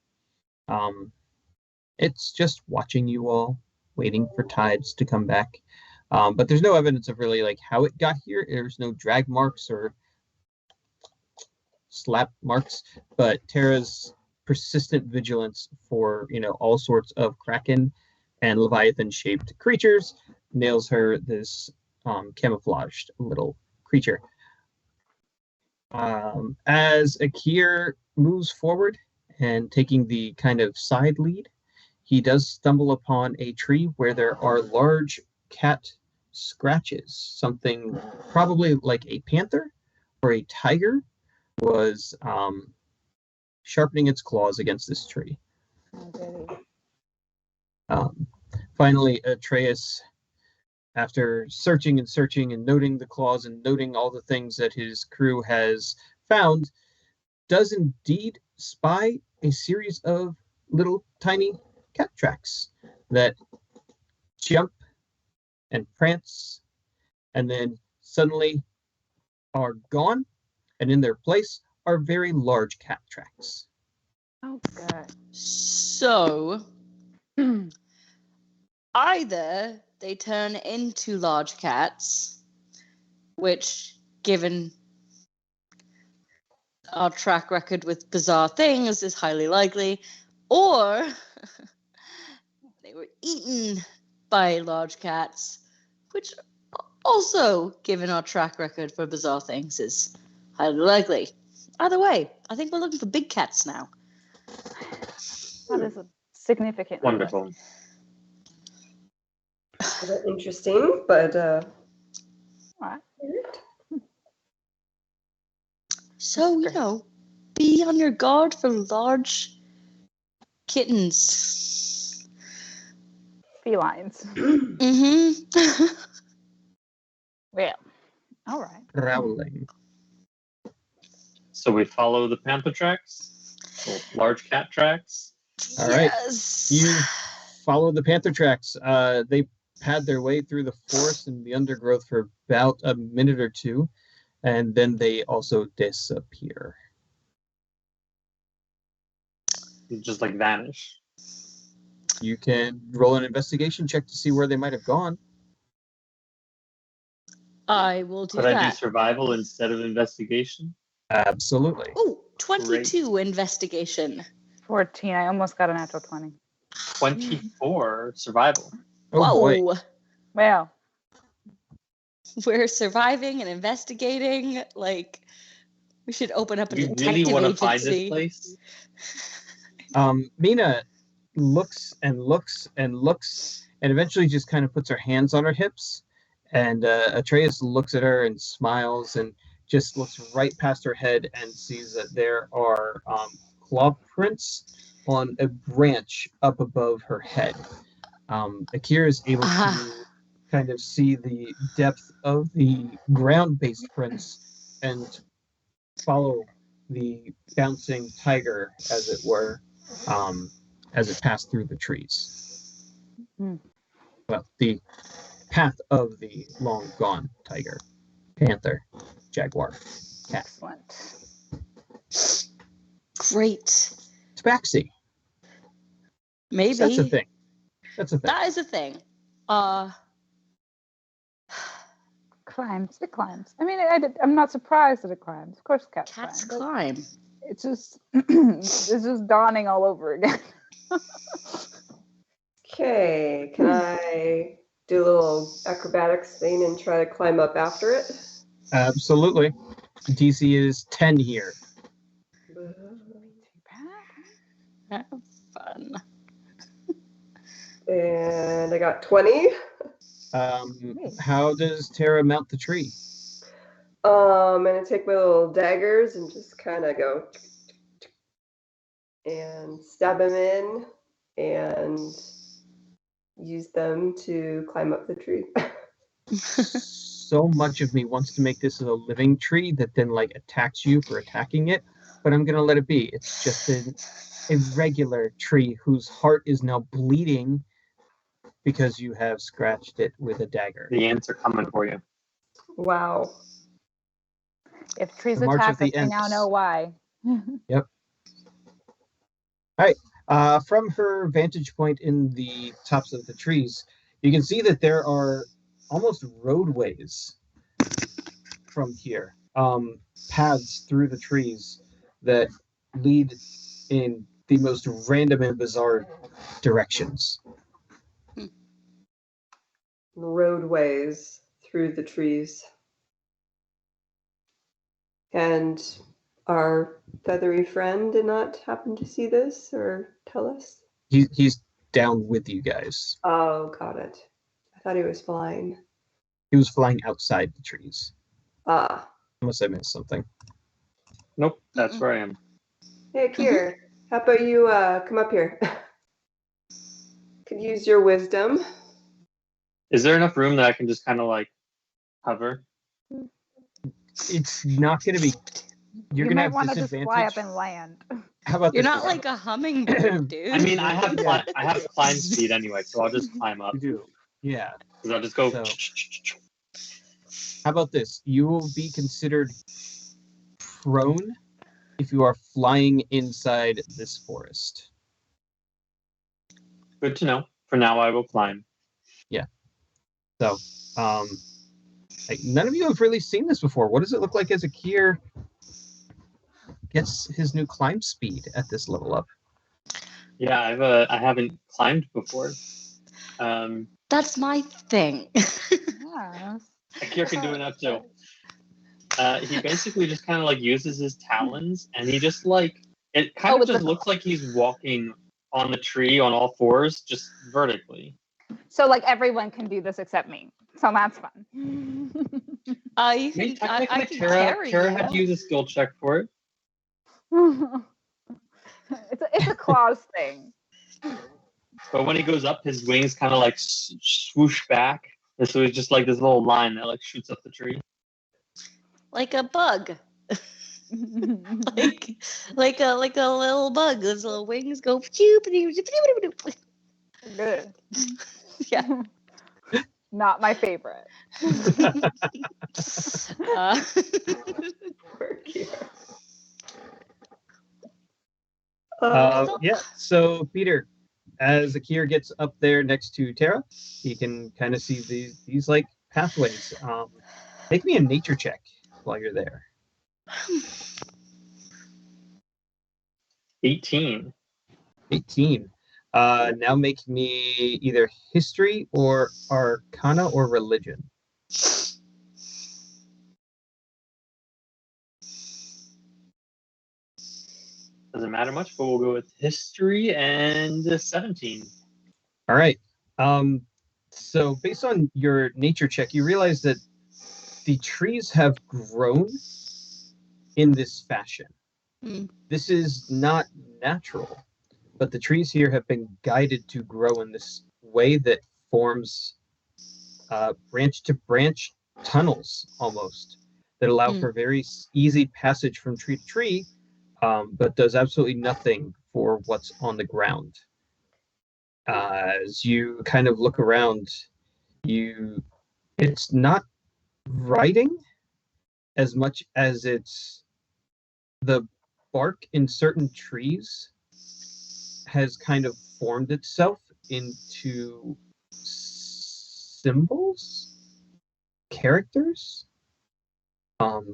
Speaker 2: It's just watching you all, waiting for tides to come back. But there's no evidence of really like how it got here. There's no drag marks or slap marks, but Tara's persistent vigilance for, all sorts of kraken and leviathan shaped creatures nails her this camouflaged little creature. As Akir moves forward and taking the kind of side lead, he does stumble upon a tree where there are large cat scratches. Something probably like a panther or a tiger was sharpening its claws against this tree. Finally, Atreus, after searching and noting the claws and noting all the things that his crew has found, does indeed spy a series of little tiny cat tracks that jump and prance and then suddenly are gone, and in their place are very large cat tracks.
Speaker 5: Oh, God.
Speaker 4: So either they turn into large cats, which, given our track record with bizarre things, is highly likely, or they were eaten by large cats, which also, given our track record for bizarre things, is highly likely. Either way, I think we're looking for big cats now.
Speaker 5: That is a significant.
Speaker 6: Wonderful.
Speaker 3: Interesting, but
Speaker 5: Alright.
Speaker 4: So,
Speaker 5: That's great.
Speaker 4: be on your guard for large kittens.
Speaker 5: Felines.
Speaker 4: Mm-hmm.
Speaker 5: Well, all right.
Speaker 2: Prowling.
Speaker 6: So we follow the panther tracks, the large cat tracks.
Speaker 2: All right.
Speaker 4: Yes.
Speaker 2: You follow the panther tracks. They pad their way through the forest and the undergrowth for about a minute or two, and then they also disappear.
Speaker 6: Just like vanish.
Speaker 2: You can roll an investigation check to see where they might have gone.
Speaker 4: I will do
Speaker 6: Could I do
Speaker 4: that.
Speaker 6: survival instead of investigation?
Speaker 2: Absolutely.
Speaker 4: Oh, 22 investigation.
Speaker 5: 14. I almost got a natural 20.
Speaker 6: 24 survival.
Speaker 2: Oh
Speaker 4: Whoa.
Speaker 2: boy.
Speaker 5: Well,
Speaker 4: We're surviving and investigating. Like, we should open up a
Speaker 6: We
Speaker 4: detective
Speaker 6: really want to
Speaker 4: agency.
Speaker 6: find this place.
Speaker 2: Mina looks and looks and looks and eventually just kind of puts her hands on her hips. And Atreus looks at her and smiles and just looks right past her head and sees that there are claw prints on a branch up above her head. Akira is able to kind of see the depth of the ground-based prints and follow the bouncing tiger, as it were, as it passed through the trees.
Speaker 5: Hmm.
Speaker 2: Well, the path of the long gone tiger, panther, jaguar, cat.
Speaker 5: excellent.
Speaker 4: Great.
Speaker 2: Tabaxi.
Speaker 4: Maybe.
Speaker 2: That's a thing. That's a thing.
Speaker 4: That is a thing.
Speaker 5: Climbs. It climbs. I mean, I'm not surprised that it climbs. Of course, cats
Speaker 4: climb.
Speaker 5: It's just, it's just dawning all over again.
Speaker 3: okay, can I do a little acrobatics thing and try to climb up after it?
Speaker 2: Absolutely. DC is 10 here.
Speaker 4: Have fun.
Speaker 3: And I got 20.
Speaker 2: How does Tara mount the tree?
Speaker 3: I'm gonna take my little daggers and just kind of go and stab them in and use them to climb up the tree.
Speaker 2: So much of me wants to make this a living tree that then like attacks you for attacking it, but I'm gonna let it be. It's just a regular tree whose heart is now bleeding because you have scratched it with a dagger.
Speaker 6: The ants are coming for you.
Speaker 3: Wow.
Speaker 5: If trees
Speaker 2: The march
Speaker 5: attack
Speaker 2: of the
Speaker 5: us, we now
Speaker 2: Ents.
Speaker 5: know why.
Speaker 2: Yep. All right. From her vantage point in the tops of the trees, you can see that there are almost roadways from here, paths through the trees that lead in the most random and bizarre directions.
Speaker 3: Roadways through the trees. And our feathery friend did not happen to see this or tell us?
Speaker 2: He's down with you guys.
Speaker 3: Oh, got it. I thought he was flying.
Speaker 2: He was flying outside the trees.
Speaker 3: Ah.
Speaker 2: Unless I missed something.
Speaker 6: Nope, that's where I am.
Speaker 3: Hey, Kier, how about you come up here? Could use your wisdom.
Speaker 6: Is there enough room that I can just kind of like hover?
Speaker 2: It's not going to be. You're
Speaker 5: You
Speaker 2: going to
Speaker 5: might
Speaker 2: have
Speaker 5: want to just
Speaker 2: disadvantage.
Speaker 5: fly up and land.
Speaker 2: How about
Speaker 4: You're
Speaker 2: this?
Speaker 4: not like a hummingbird, dude.
Speaker 6: I mean, I have climb speed anyway, so I'll just climb up.
Speaker 2: You do. Yeah.
Speaker 6: 'Cause I'll just go.
Speaker 2: So- How about this? You will be considered prone if you are flying inside this forest.
Speaker 6: Good to know. For now, I will climb.
Speaker 2: So, none of you have really seen this before. What does it look like as Akir gets his new climb speed at this level up?
Speaker 6: Yeah, I haven't climbed before.
Speaker 4: That's my thing.
Speaker 5: Yeah.
Speaker 6: Akir can do it now too. he basically just kind of like uses his talons, and he just like it kind of just looks like he's walking on the tree on all fours, just vertically.
Speaker 5: So like everyone can do this except me. So that's fun.
Speaker 4: You
Speaker 6: I
Speaker 4: can,
Speaker 6: mean,
Speaker 4: I
Speaker 6: technically,
Speaker 4: can
Speaker 6: Tara
Speaker 4: carry
Speaker 6: had to
Speaker 4: you.
Speaker 6: use a skill check for it.
Speaker 5: It's a claws thing.
Speaker 6: But when he goes up, his wings kind of like swoosh back, and so he's just like this little line that like shoots up the tree.
Speaker 4: Like a bug. like a little bug. Those little wings go.
Speaker 5: Good.
Speaker 4: Yeah.
Speaker 5: Not my favorite.
Speaker 3: Poor Kira.
Speaker 2: Yeah, so Peter, as Akir gets up there next to Tara, he can kind of see these like pathways. Make me a nature check while you're there.
Speaker 6: 18.
Speaker 2: 18. Now make me either history or arcana or religion.
Speaker 6: Doesn't matter much, but we'll go with history and 17.
Speaker 2: All right. So based on your nature check, you realize that the trees have grown in this fashion. This is not natural, but the trees here have been guided to grow in this way that forms branch to branch tunnels almost that allow for very easy passage from tree to tree, but does absolutely nothing for what's on the ground. As you kind of look around, it's not writing as much as it's the bark in certain trees has kind of formed itself into symbols, characters, of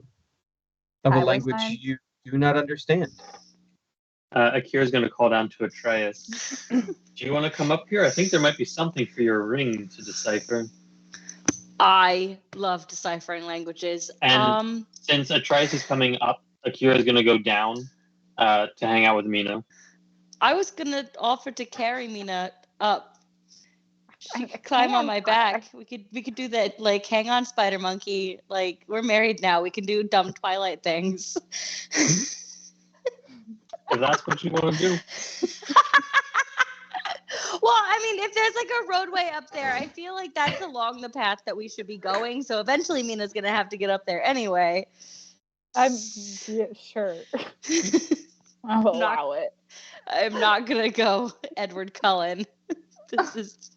Speaker 2: a language you do not understand.
Speaker 6: Akira's going to call down to Atreus. Do you want to come up here? I think there might be something for your ring to decipher.
Speaker 4: I love deciphering languages.
Speaker 6: And since Atreus is coming up, Akira is going to go down to hang out with Mina.
Speaker 4: I was going to offer to carry Mina up. She could climb on my back. We could do that, like, hang on, spider monkey. Like, we're married now. We can do dumb Twilight things.
Speaker 6: If that's what you want to do.
Speaker 4: Well, I mean, if there's like a roadway up there, I feel like that's along the path that we should be going. So eventually Mina's going to have to get up there anyway.
Speaker 5: Sure. I'll allow it.
Speaker 4: I'm not going to go Edward Cullen. This is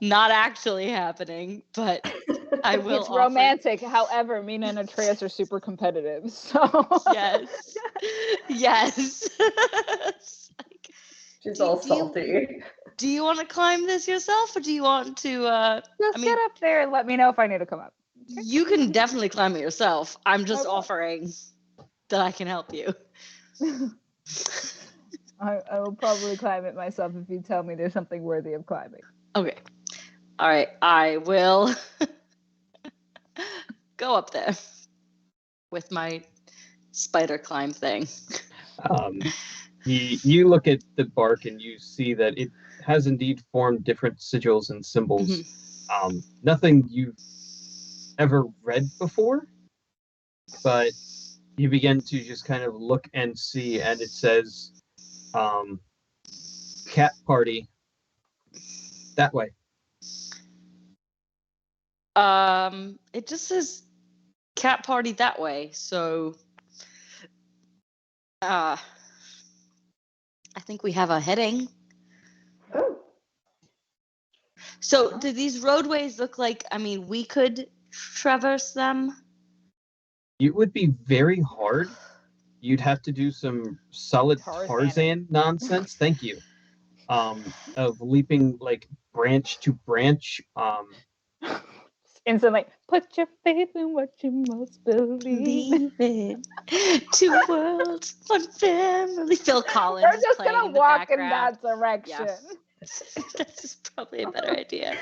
Speaker 4: not actually happening, but I will.
Speaker 5: It's romantic. However, Mina and Atreus are super competitive. So
Speaker 4: yes.
Speaker 3: She's all salty.
Speaker 4: Do you want to climb this yourself, or do you want to?
Speaker 5: Just get up there and let me know if I need to come up.
Speaker 4: Okay. You can definitely climb it yourself. I'm just offering that I can help you.
Speaker 5: I will probably climb it myself if you tell me there's something worthy of climbing.
Speaker 4: Okay. All right. I will go up there with my spider climb thing.
Speaker 2: You look at the bark and you see that it has indeed formed different sigils and symbols. Mm-hmm. Nothing you've ever read before, but you begin to just kind of look and see, and it says cat party that way.
Speaker 4: It just says cat party that way, so I think we have a heading.
Speaker 3: Oh.
Speaker 4: So do these roadways look like, I mean, we could traverse them?
Speaker 2: It would be very hard. You'd have to do some solid Tarzan nonsense. Thank you. Of leaping like branch to branch.
Speaker 5: Instantly, put your faith in what you most believe
Speaker 4: in. Two worlds, one family. Phil Collins.
Speaker 5: We're just gonna walk in that direction.
Speaker 4: Yeah. That's probably a better idea.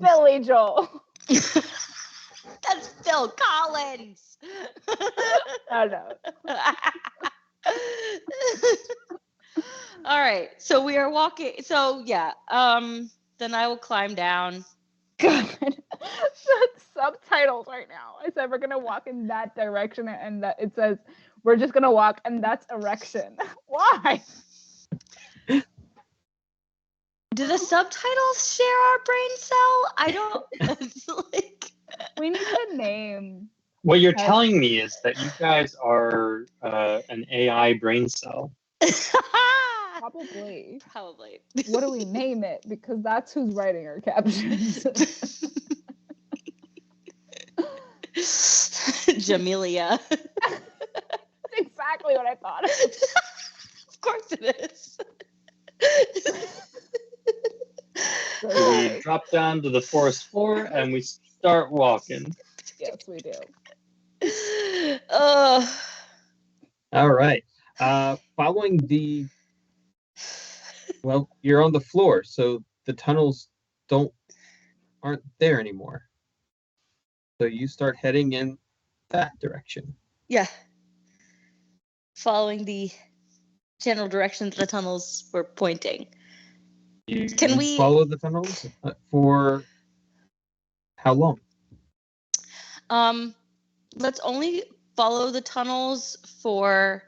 Speaker 5: Billy Joel.
Speaker 4: That's Phil Collins.
Speaker 5: I know.
Speaker 4: All right. So we are walking. So yeah. Then I will climb down.
Speaker 5: God. Subtitles right now. I said we're gonna walk in that direction, and that it says we're just gonna walk, and that's erection. Why?
Speaker 4: Do the subtitles share our brain cell? I don't. It's like.
Speaker 5: We need the name.
Speaker 6: What you're telling me is that you guys are an AI brain cell.
Speaker 5: Probably.
Speaker 4: Probably.
Speaker 5: What do we name it? Because that's who's writing our captions.
Speaker 4: Jamelia.
Speaker 5: That's exactly what I thought.
Speaker 4: Of course it is.
Speaker 6: We drop down to the forest floor and we start walking.
Speaker 5: Yes, we do.
Speaker 2: All right. Following the... Well, you're on the floor, so the tunnels aren't there anymore. So you start heading in that direction.
Speaker 4: Yeah. Following the general direction that the tunnels were pointing. Can we
Speaker 2: follow the tunnels for how long?
Speaker 4: Let's only follow the tunnels for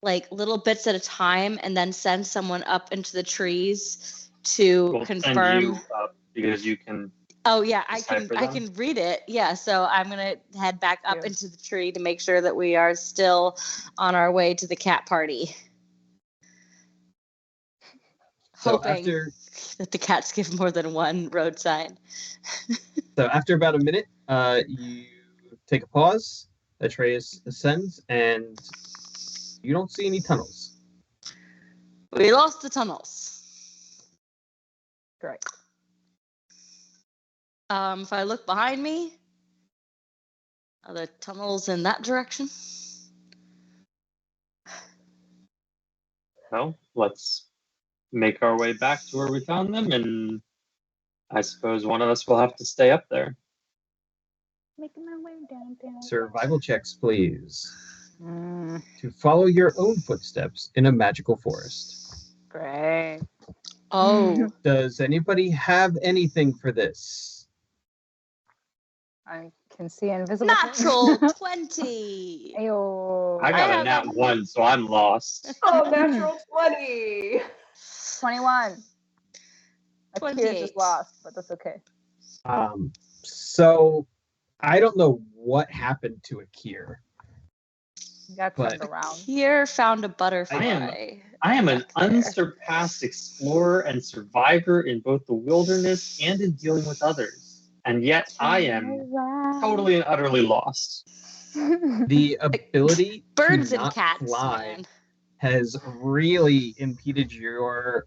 Speaker 4: like little bits at a time, and then send someone up into the trees to confirm.
Speaker 6: Send you up because you can.
Speaker 4: Oh yeah, I can
Speaker 6: them.
Speaker 4: read it. Yeah, so I'm gonna head back up into the tree to make sure that we are still on our way to the cat party.
Speaker 2: So
Speaker 4: Hoping that the cats give more than one road sign.
Speaker 2: So after about a minute, you take a pause. Atreus ascends, and you don't see any tunnels.
Speaker 4: We lost the tunnels.
Speaker 5: Great.
Speaker 4: If I look behind me, are there tunnels in that direction?
Speaker 6: Well, let's make our way back to where we found them, and I suppose one of us will have to stay up there.
Speaker 5: Making my way downtown.
Speaker 2: Survival checks, please. To follow your own footsteps in a magical forest.
Speaker 5: Great.
Speaker 4: Oh.
Speaker 2: Does anybody have anything for this?
Speaker 5: I can see invisible.
Speaker 4: Natural 20.
Speaker 5: Ayo.
Speaker 6: I got a nat 1, so I'm lost.
Speaker 3: Oh, natural 20.
Speaker 5: 21. My
Speaker 4: 28.
Speaker 5: just lost, but that's okay.
Speaker 2: So I don't know what happened to Akir.
Speaker 5: Got turned around.
Speaker 4: Here found a butterfly.
Speaker 6: I am an unsurpassed explorer and survivor in both the wilderness and in dealing with others. And yet I am totally and utterly lost.
Speaker 2: The ability
Speaker 4: birds
Speaker 2: to
Speaker 4: and
Speaker 2: not
Speaker 4: cats
Speaker 2: fly has really impeded your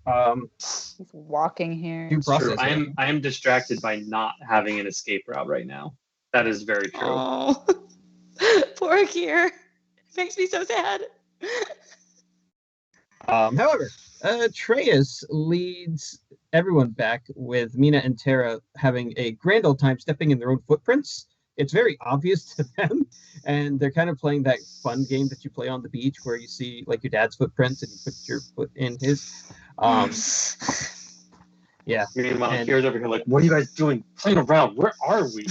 Speaker 5: He's walking here.
Speaker 2: due process.
Speaker 6: True. I am distracted by not having an escape route right now. That is very true.
Speaker 4: Oh, poor Akir. Makes me so sad.
Speaker 2: However, Atreus leads everyone back, with Mina and Tara having a grand old time stepping in their own footprints. It's very obvious to them, and they're kind of playing that fun game that you play on the beach where you see like your dad's footprints and you put your foot in his. Yeah.
Speaker 6: Meanwhile, Akir's over here like, what are you guys doing? Playing around. Where are we?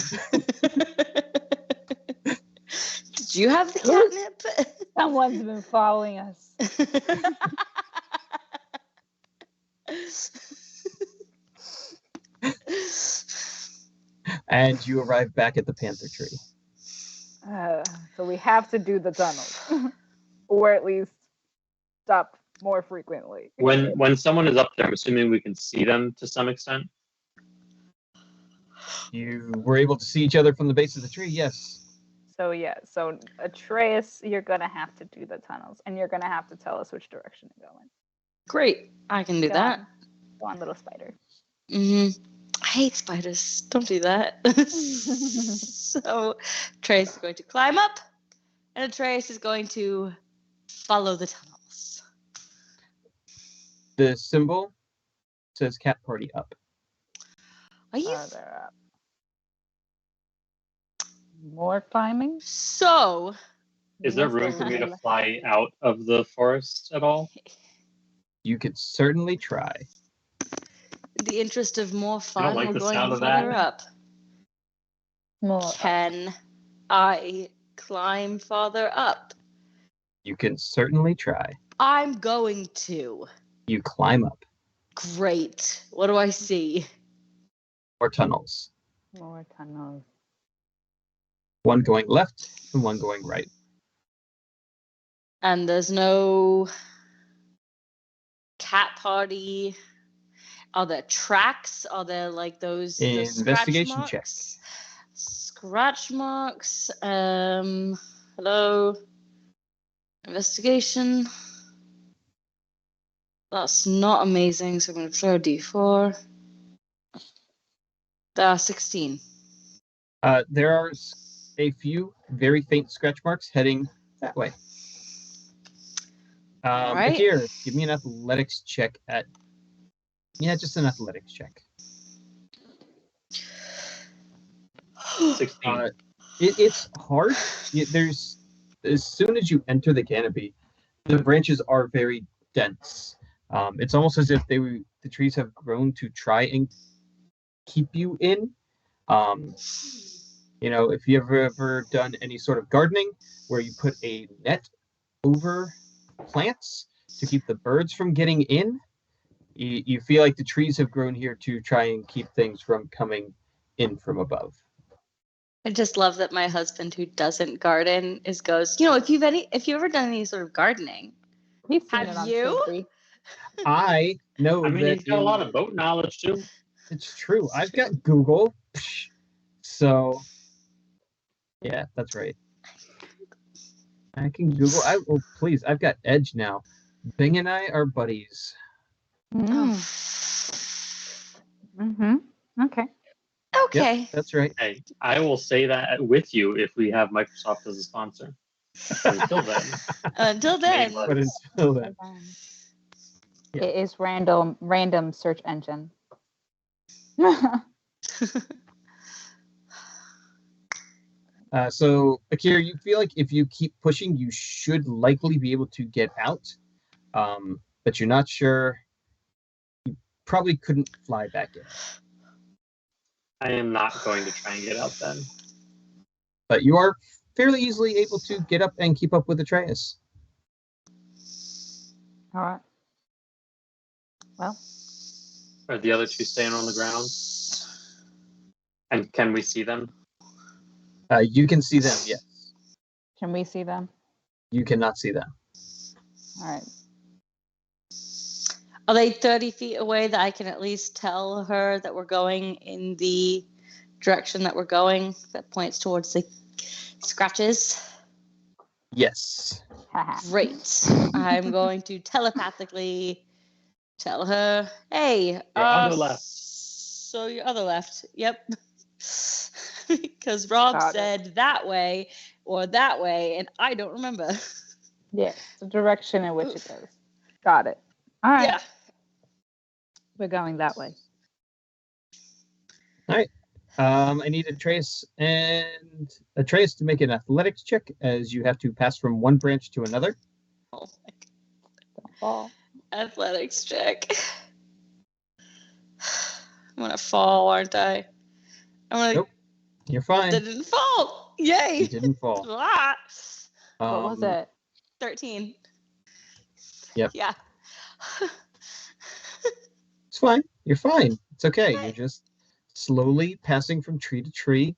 Speaker 4: Did you have the catnip?
Speaker 5: Someone's been following us.
Speaker 2: And you arrive back at the panther tree.
Speaker 5: So we have to do the tunnel, or at least stop more frequently.
Speaker 6: When someone is up there, I'm assuming we can see them to some extent.
Speaker 2: You were able to see each other from the base of the tree, yes.
Speaker 5: So so Atreus, you're gonna have to do the tunnels, and you're gonna have to tell us which direction to go in.
Speaker 4: Great, I can do that.
Speaker 5: Go on, little spider.
Speaker 4: I hate spiders. Don't do that. So Atreus is going to climb up, and Atreus is going to follow the tunnels.
Speaker 2: The symbol says cat party up.
Speaker 4: Are you?
Speaker 5: They're up. More climbing?
Speaker 4: So,
Speaker 6: Is there
Speaker 5: Yes,
Speaker 6: room for me to fly out of the forest at all?
Speaker 2: You could certainly try.
Speaker 4: in the interest of more fun,
Speaker 6: like
Speaker 4: we're
Speaker 6: the
Speaker 4: going
Speaker 6: sound of
Speaker 4: further
Speaker 6: that.
Speaker 4: up.
Speaker 5: More.
Speaker 4: Can I climb farther up?
Speaker 2: You can certainly try.
Speaker 4: I'm going to.
Speaker 2: You climb up.
Speaker 4: Great. What do I see?
Speaker 2: More tunnels.
Speaker 5: More tunnels.
Speaker 2: One going left and one going right.
Speaker 4: And there's no cat party. Are there tracks? Are there like those the scratch
Speaker 2: Investigation check.
Speaker 4: marks? Scratch marks. Hello. Investigation. That's not amazing, so I'm going to throw a d4. 16.
Speaker 2: There are a few very faint scratch marks heading that way.
Speaker 4: Alright.
Speaker 2: Akir, give me an athletics check just an athletics check.
Speaker 6: 16.
Speaker 2: It's hard. There's as soon as you enter the canopy, the branches are very dense. It's almost as if the trees have grown to try and keep you in. If you've ever done any sort of gardening where you put a net over plants to keep the birds from getting in, you feel like the trees have grown here to try and keep things from coming in from above.
Speaker 4: I just love that my husband, who doesn't garden, goes, if you've ever done any sort of gardening,
Speaker 5: He's seen
Speaker 4: have
Speaker 5: it on
Speaker 4: you?
Speaker 5: TV.
Speaker 2: I know
Speaker 6: I mean,
Speaker 2: that
Speaker 6: he's got a lot of boat knowledge too.
Speaker 2: It's true. I've got Google, so yeah, that's right. I can Google. Please, I've got Edge now. Bing and I are buddies.
Speaker 5: Okay.
Speaker 4: Okay.
Speaker 2: Yep, that's right.
Speaker 6: Hey, I will say that with you if we have Microsoft as a sponsor. Until then.
Speaker 4: Until then.
Speaker 2: But until then. Yeah.
Speaker 5: It is random search engine.
Speaker 2: So, Akira, you feel like if you keep pushing, you should likely be able to get out, but you're not sure. You probably couldn't fly back in.
Speaker 6: I am not going to try and get out then.
Speaker 2: But you are fairly easily able to get up and keep up with Atreus.
Speaker 5: All right. Well.
Speaker 6: Are the other two staying on the ground? And can we see them?
Speaker 2: You can see them, yes.
Speaker 5: Can we see them?
Speaker 2: You cannot see them.
Speaker 5: All right.
Speaker 4: Are they 30 feet away that I can at least tell her that we're going in the direction that we're going that points towards the scratches?
Speaker 2: Yes.
Speaker 4: Great. I'm going to telepathically tell her, hey,
Speaker 6: Your other left.
Speaker 4: So your other left. Yep. Because Rob said that way or that way, and I don't remember.
Speaker 5: Yes, the direction in which it goes. Got it. All right.
Speaker 4: Yeah.
Speaker 5: We're going that way.
Speaker 2: All right. I need Atreus to make an athletics check, as you have to pass from one branch to another.
Speaker 4: Oh my God.
Speaker 5: Don't fall.
Speaker 4: Athletics check. I'm gonna fall, aren't I?
Speaker 2: Nope. You're fine.
Speaker 4: Didn't fall. Yay.
Speaker 2: You didn't fall.
Speaker 4: Ah.
Speaker 5: What was it?
Speaker 4: 13.
Speaker 2: Yep.
Speaker 4: Yeah.
Speaker 2: It's fine. You're fine. It's okay. You're just slowly passing from tree to tree,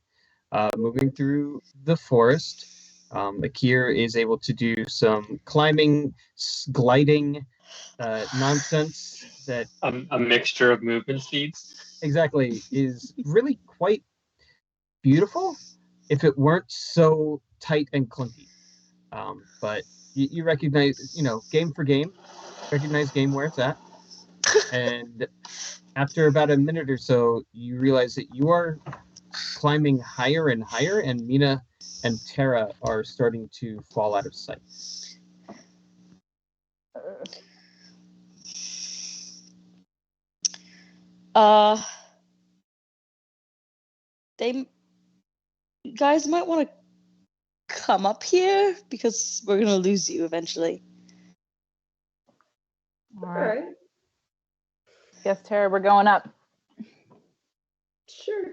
Speaker 2: moving through the forest. Akir is able to do some climbing, gliding nonsense that
Speaker 6: a mixture of movement speeds.
Speaker 2: Exactly is really quite beautiful if it weren't so tight and clunky. But you recognize, game for game, recognize game where it's at. And after about a minute or so, you realize that you are climbing higher and higher, and Mina and Tara are starting to fall out of sight.
Speaker 4: guys might want to come up here because we're gonna lose you eventually.
Speaker 5: All
Speaker 3: All
Speaker 5: right.
Speaker 3: right.
Speaker 5: Yes, Tara, we're going up.
Speaker 3: Sure.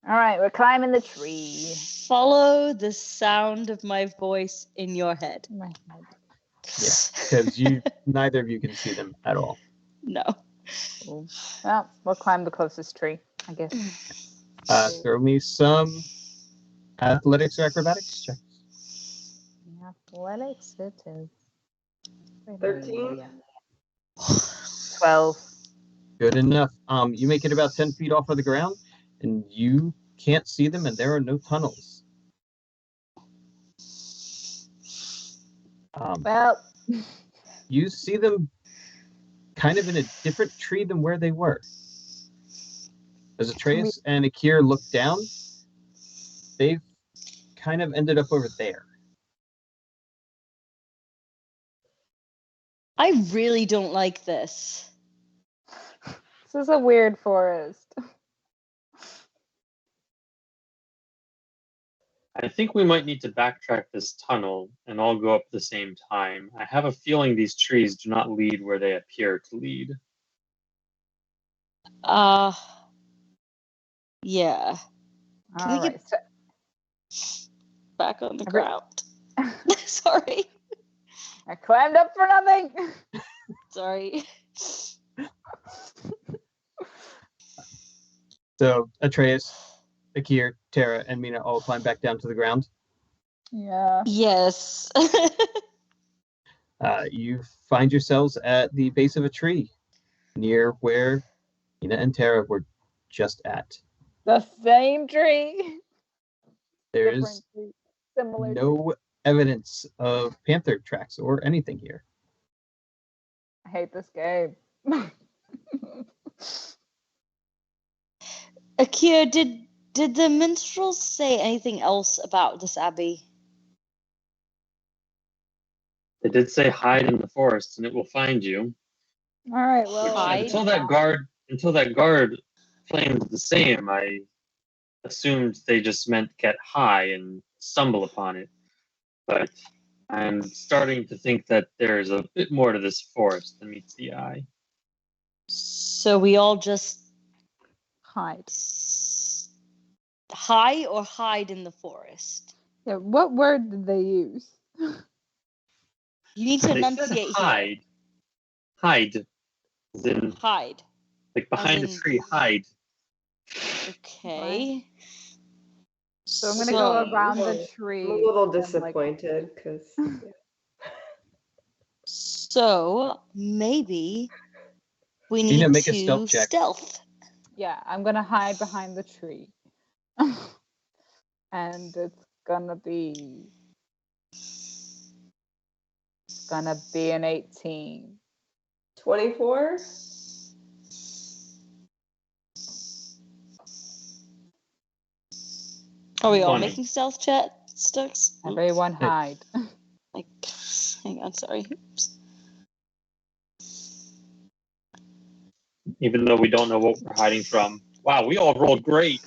Speaker 5: All right, we're climbing the tree.
Speaker 4: Follow the sound of my voice in your head.
Speaker 5: My head.
Speaker 2: Yeah, because neither of you can see them at all.
Speaker 4: No.
Speaker 5: Cool. Well, we'll climb the closest tree, I guess.
Speaker 2: Throw me some athletics or acrobatics checks.
Speaker 5: Athletics it is.
Speaker 3: 13.
Speaker 5: 12.
Speaker 2: Good enough. You make it about 10 feet off of the ground, and you can't see them, and there are no tunnels.
Speaker 5: Well,
Speaker 2: You see them kind of in a different tree than where they were. As Atreus and Akir look down, they've kind of ended up over there.
Speaker 4: I really don't like this.
Speaker 5: this is a weird forest.
Speaker 6: I think we might need to backtrack this tunnel and all go up at the same time. I have a feeling these trees do not lead where they appear to lead.
Speaker 4: Yeah. Can we
Speaker 5: All right.
Speaker 4: get back on the ground? Sorry.
Speaker 5: I climbed up for nothing.
Speaker 4: Sorry.
Speaker 2: So Atreus, Akir, Tara, and Mina all climb back down to the ground.
Speaker 5: Yeah.
Speaker 4: Yes.
Speaker 2: You find yourselves at the base of a tree near where Mina and Tara were just at.
Speaker 5: The same tree.
Speaker 2: There
Speaker 5: Different
Speaker 2: is
Speaker 5: tree. Similar
Speaker 2: no evidence of panther tracks or anything here.
Speaker 5: I hate this game.
Speaker 4: Akira, did the minstrels say anything else about this abbey?
Speaker 6: They did say hide in the forest and it will find you.
Speaker 5: All right, well,
Speaker 4: Hide?
Speaker 6: Until that guard claimed the same, I assumed they just meant get high and stumble upon it. But I'm starting to think that there's a bit more to this forest than meets the eye.
Speaker 4: So we all just
Speaker 5: hide.
Speaker 4: hide or hide in the forest?
Speaker 5: Yeah, what word did they use?
Speaker 4: You need to
Speaker 6: They said
Speaker 4: enunciate here.
Speaker 6: hide. Hide. As in,
Speaker 4: Hide.
Speaker 6: like behind
Speaker 4: As
Speaker 6: a
Speaker 4: in-
Speaker 6: tree, hide.
Speaker 4: Okay.
Speaker 5: So I'm gonna go around the tree.
Speaker 3: I'm a little
Speaker 5: and, like,
Speaker 3: disappointed because
Speaker 4: So maybe we
Speaker 2: Mina,
Speaker 4: need
Speaker 2: make a
Speaker 4: to
Speaker 2: stealth check.
Speaker 4: stealth.
Speaker 5: yeah, I'm gonna hide behind the tree. And it's gonna be an 18.
Speaker 3: 24.
Speaker 4: Are we all
Speaker 6: 20.
Speaker 4: making stealth checks?
Speaker 5: Everyone hide.
Speaker 4: Like, hang on, sorry. Oops.
Speaker 6: Even though we don't know what we're hiding from. Wow, we all rolled great.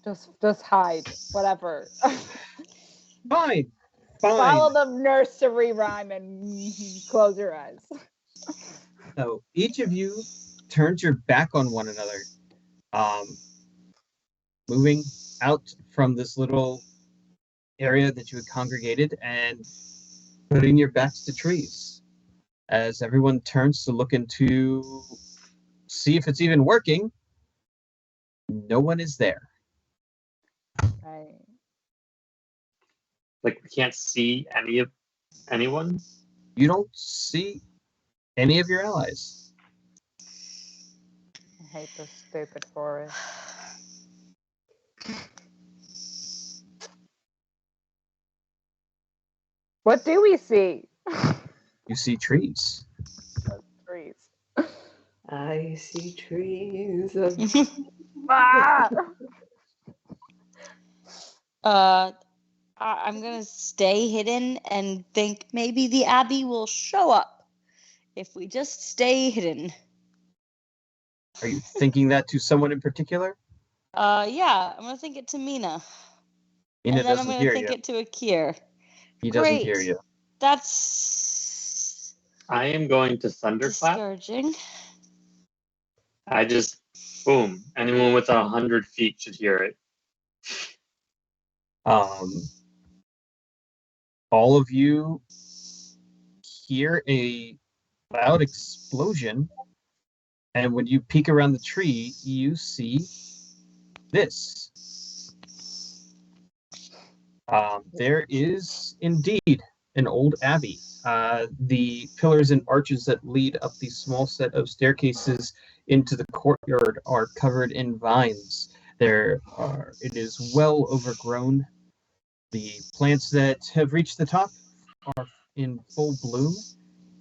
Speaker 5: Just hide. Whatever.
Speaker 2: Fine.
Speaker 5: Follow the nursery rhyme and close your eyes.
Speaker 2: So each of you turns your back on one another, moving out from this little area that you had congregated and putting your backs to trees. As everyone turns to look into see if it's even working, no one is there.
Speaker 5: Right.
Speaker 6: Like we can't see anyone.
Speaker 2: You don't see any of your allies.
Speaker 5: I hate this stupid forest. What do we see?
Speaker 2: You see trees.
Speaker 5: Trees.
Speaker 3: I see trees.
Speaker 5: Ah!
Speaker 4: I'm gonna stay hidden and think maybe the Abbey will show up if we just stay hidden.
Speaker 2: Are you thinking that to someone in particular?
Speaker 4: Yeah, I'm gonna think it to Mina.
Speaker 2: Ina
Speaker 4: and then I'm
Speaker 2: doesn't
Speaker 4: going to
Speaker 2: hear
Speaker 4: think
Speaker 2: you.
Speaker 4: it to a Kier.
Speaker 2: He doesn't hear
Speaker 4: Great.
Speaker 2: you.
Speaker 4: That's
Speaker 6: I am going to thunderclap.
Speaker 4: discouraging.
Speaker 6: I just boom. Anyone with 100 feet should hear it.
Speaker 2: All of you hear a loud explosion, and when you peek around the tree, you see this. There is indeed an old abbey. The pillars and arches that lead up the small set of staircases into the courtyard are covered in vines. It is well overgrown. The plants that have reached the top are in full bloom.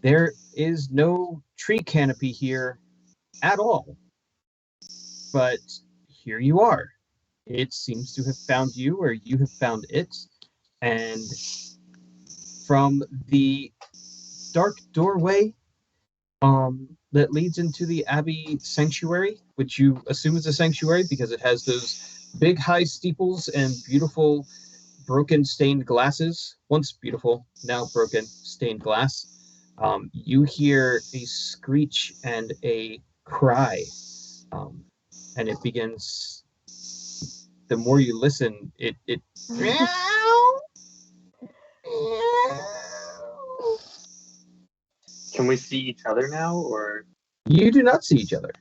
Speaker 2: There is no tree canopy here at all. But here you are. It seems to have found you, or you have found it. And from the dark doorway that leads into the Abbey sanctuary, which you assume is a sanctuary because it has those big high steeples and beautiful broken stained glasses. Once beautiful, now broken stained glass. You hear a screech and a cry, and it begins. The more you listen, it
Speaker 6: Can we see each other now, or
Speaker 2: You do not see each other.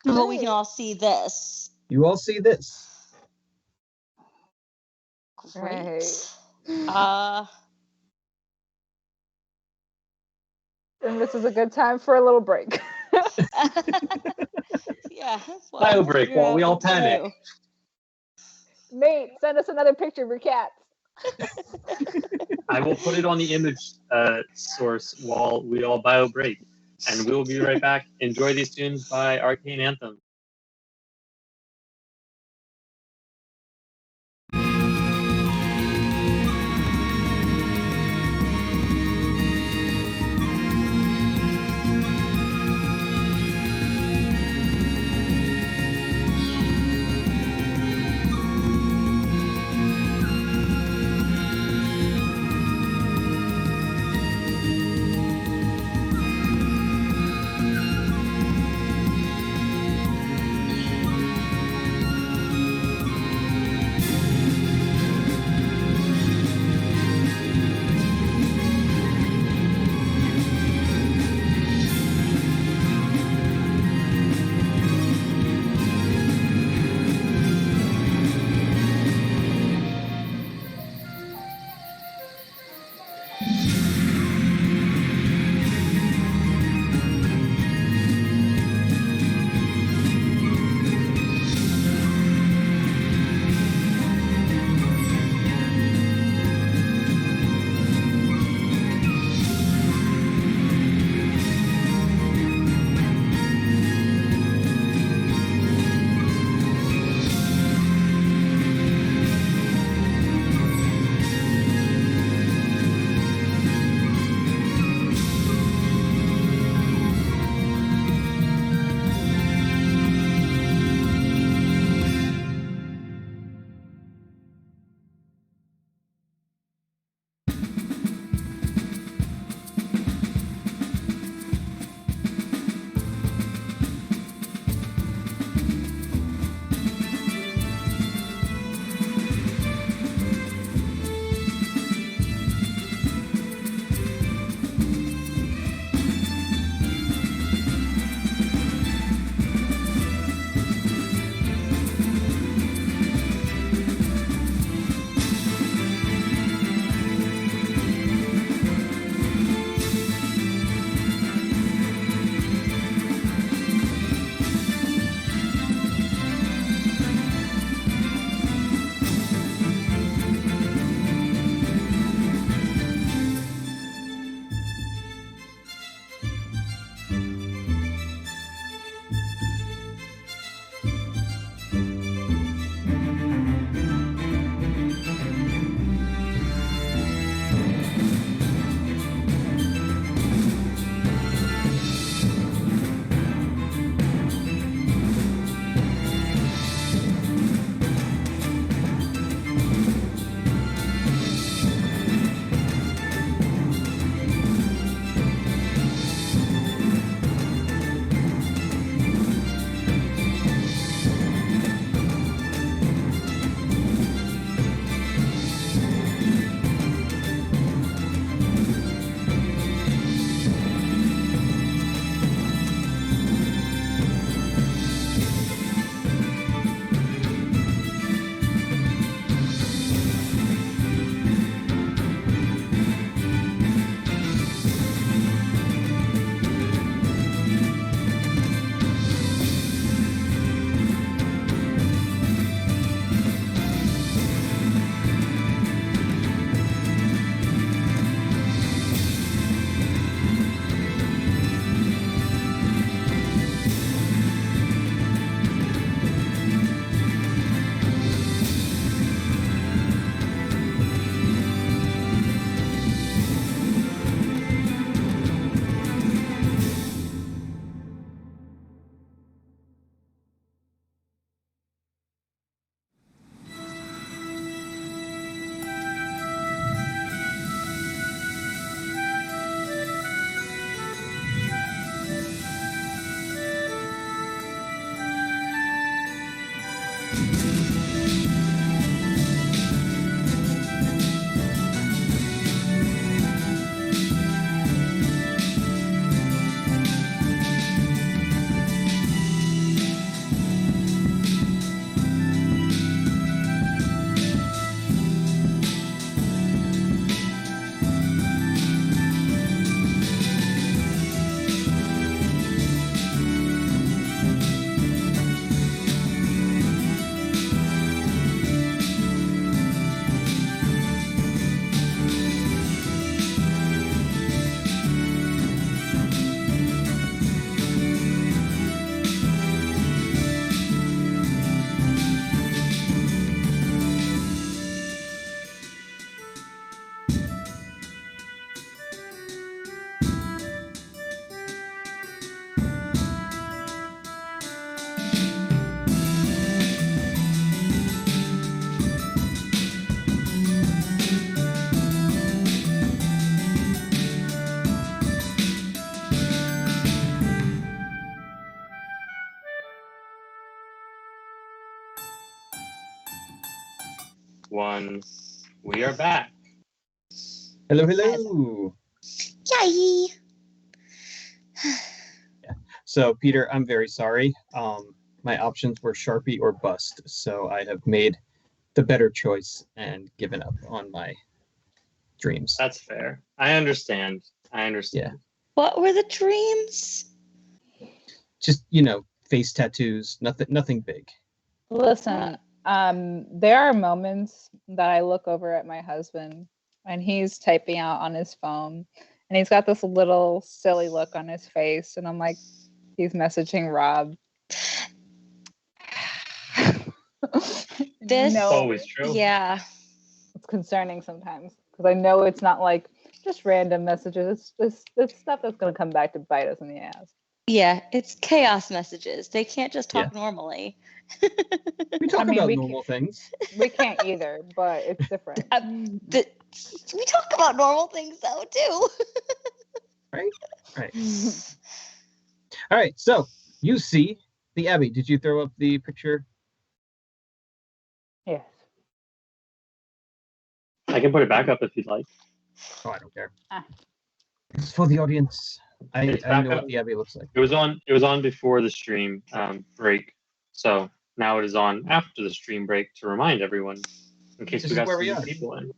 Speaker 4: But we can all see this.
Speaker 2: You all see this.
Speaker 4: Great.
Speaker 5: And this is a good time for a little break.
Speaker 4: Yeah.
Speaker 6: bio break while we all panic?
Speaker 5: Nate, send us another picture of your cats.
Speaker 6: I will put it on the image source while we all bio break, and we will be right back. Enjoy these tunes by Arcane Anthem. One. We are back.
Speaker 2: Hello, hello.
Speaker 4: Yay!
Speaker 2: So, Peter, I'm very sorry. My options were Sharpie or Bust, so I have made the better choice and given up on my dreams.
Speaker 6: That's fair. I understand.
Speaker 2: Yeah.
Speaker 4: What were the dreams?
Speaker 2: Just, face tattoos, nothing big.
Speaker 5: Listen, there are moments that I look over at my husband and he's typing out on his phone and he's got this little silly look on his face and I'm like, he's messaging Rob.
Speaker 4: This
Speaker 6: It's always true.
Speaker 4: Yeah.
Speaker 5: It's concerning sometimes because I know it's not like just random messages. It's stuff that's going to come back to bite us in the ass.
Speaker 4: Yeah, it's chaos messages. They can't just talk normally.
Speaker 2: We talk about normal things.
Speaker 5: We can't either, but it's different.
Speaker 4: We talk about normal things though too.
Speaker 2: Right. All right. So you see the Abbey. Did you throw up the picture?
Speaker 5: Yes.
Speaker 6: I can put it back up if you'd like.
Speaker 2: Oh, I don't care. It's for the audience. I know what the Abbey looks like.
Speaker 6: It was on before the stream break, so now it is on after the stream break to remind everyone in case we got some new people in.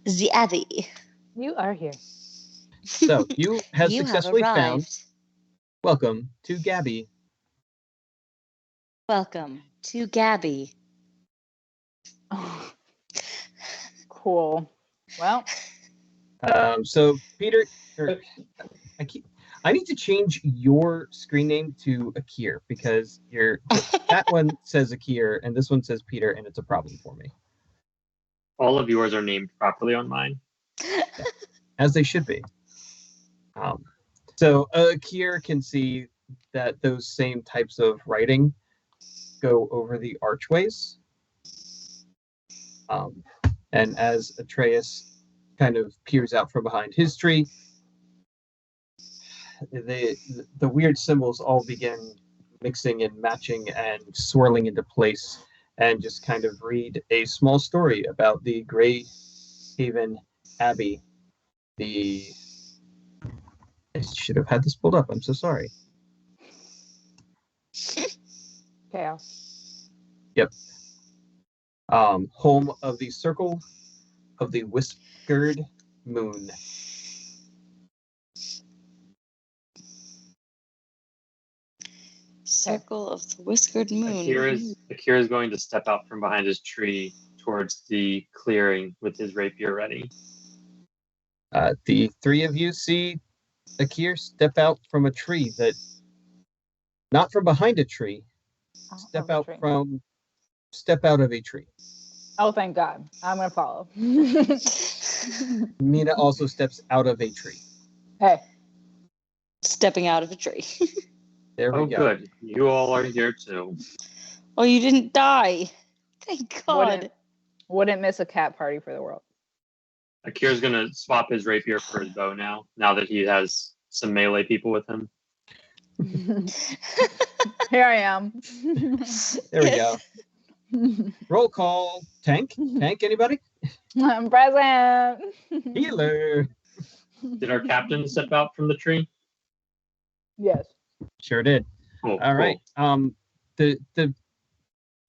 Speaker 4: The Abbey.
Speaker 5: You are here.
Speaker 2: So you have successfully
Speaker 4: have
Speaker 2: found.
Speaker 4: arrived.
Speaker 2: Welcome to Gabby.
Speaker 4: Welcome to Gabby.
Speaker 5: Oh. Cool. Well.
Speaker 2: So Peter, I need to change your screen name to Akir because that one says Akir and this one says Peter, and it's a problem for me.
Speaker 6: All of yours are named properly on mine.
Speaker 2: As they should be. So Akir can see that those same types of writing go over the archways. And as Atreus kind of peers out from behind his tree, the weird symbols all begin mixing and matching and swirling into place, and just kind of read a small story about the Grey Haven Abbey. I should have had this pulled up. I'm so sorry.
Speaker 5: Chaos.
Speaker 2: Yep. Home of the Circle of the Whiskered Moon.
Speaker 4: Circle of the Whiskered Moon.
Speaker 6: Akira is going to step out from behind his tree towards the clearing with his rapier ready.
Speaker 2: The three of you see Akir step out from a tree not from behind a tree, step out of a tree.
Speaker 5: Oh, thank God. I'm going to follow.
Speaker 2: Mina also steps out of a tree.
Speaker 5: Hey.
Speaker 4: Stepping out of a tree.
Speaker 2: There we go.
Speaker 6: Good. You all are here too.
Speaker 4: Oh, you didn't die. Thank God.
Speaker 5: Wouldn't miss a cat party for the world.
Speaker 6: Akira's going to swap his rapier for his bow now that he has some melee people with him.
Speaker 5: Here I am.
Speaker 2: There we go. Roll call. Tank? Tank, anybody?
Speaker 5: I'm present.
Speaker 2: Healer.
Speaker 6: Did our captain step out from the tree?
Speaker 5: Yes.
Speaker 2: Sure did.
Speaker 6: Cool.
Speaker 2: All right.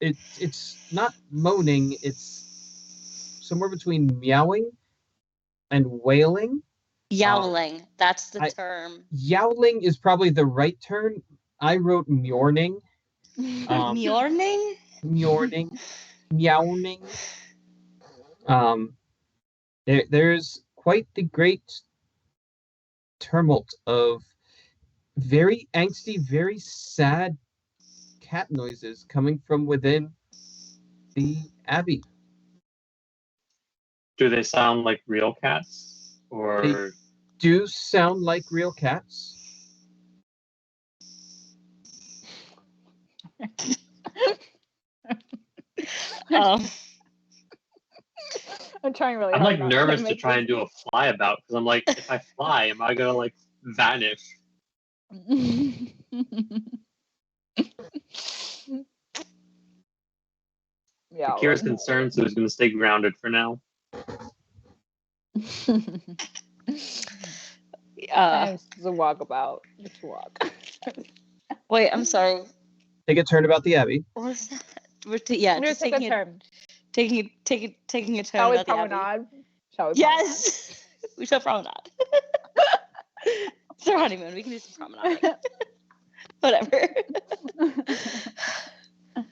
Speaker 2: It's not moaning, it's somewhere between meowing and wailing.
Speaker 4: Yowling. That's the
Speaker 2: I-
Speaker 4: term.
Speaker 2: Yowling is probably the right term. I wrote mourning.
Speaker 4: Mjorning?
Speaker 2: Mourning. Meowing. There's quite the great tumult of very angsty, very sad cat noises coming from within the Abbey.
Speaker 6: Do they sound like real cats? Or
Speaker 2: Do sound like real cats.
Speaker 4: Um,
Speaker 5: I'm trying really
Speaker 6: I'm
Speaker 5: hard.
Speaker 6: like
Speaker 5: not
Speaker 6: nervous to
Speaker 5: make
Speaker 6: try and do a flyabout because I'm like, if I fly, am I gonna like vanish?
Speaker 5: Yeah.
Speaker 6: Akira's concerned, so he's gonna stay grounded for now.
Speaker 5: It's a walkabout. Just walk.
Speaker 4: wait, I'm sorry.
Speaker 2: Take a turn about the Abbey.
Speaker 4: What was that? Yeah,
Speaker 5: I'm
Speaker 4: just
Speaker 5: gonna take a turn.
Speaker 4: taking a turn
Speaker 5: Shall we
Speaker 4: about the Abbey.
Speaker 5: promenade? Shall we?
Speaker 4: Yes, we shall promenade. It's our honeymoon. We can do some promenade. Whatever.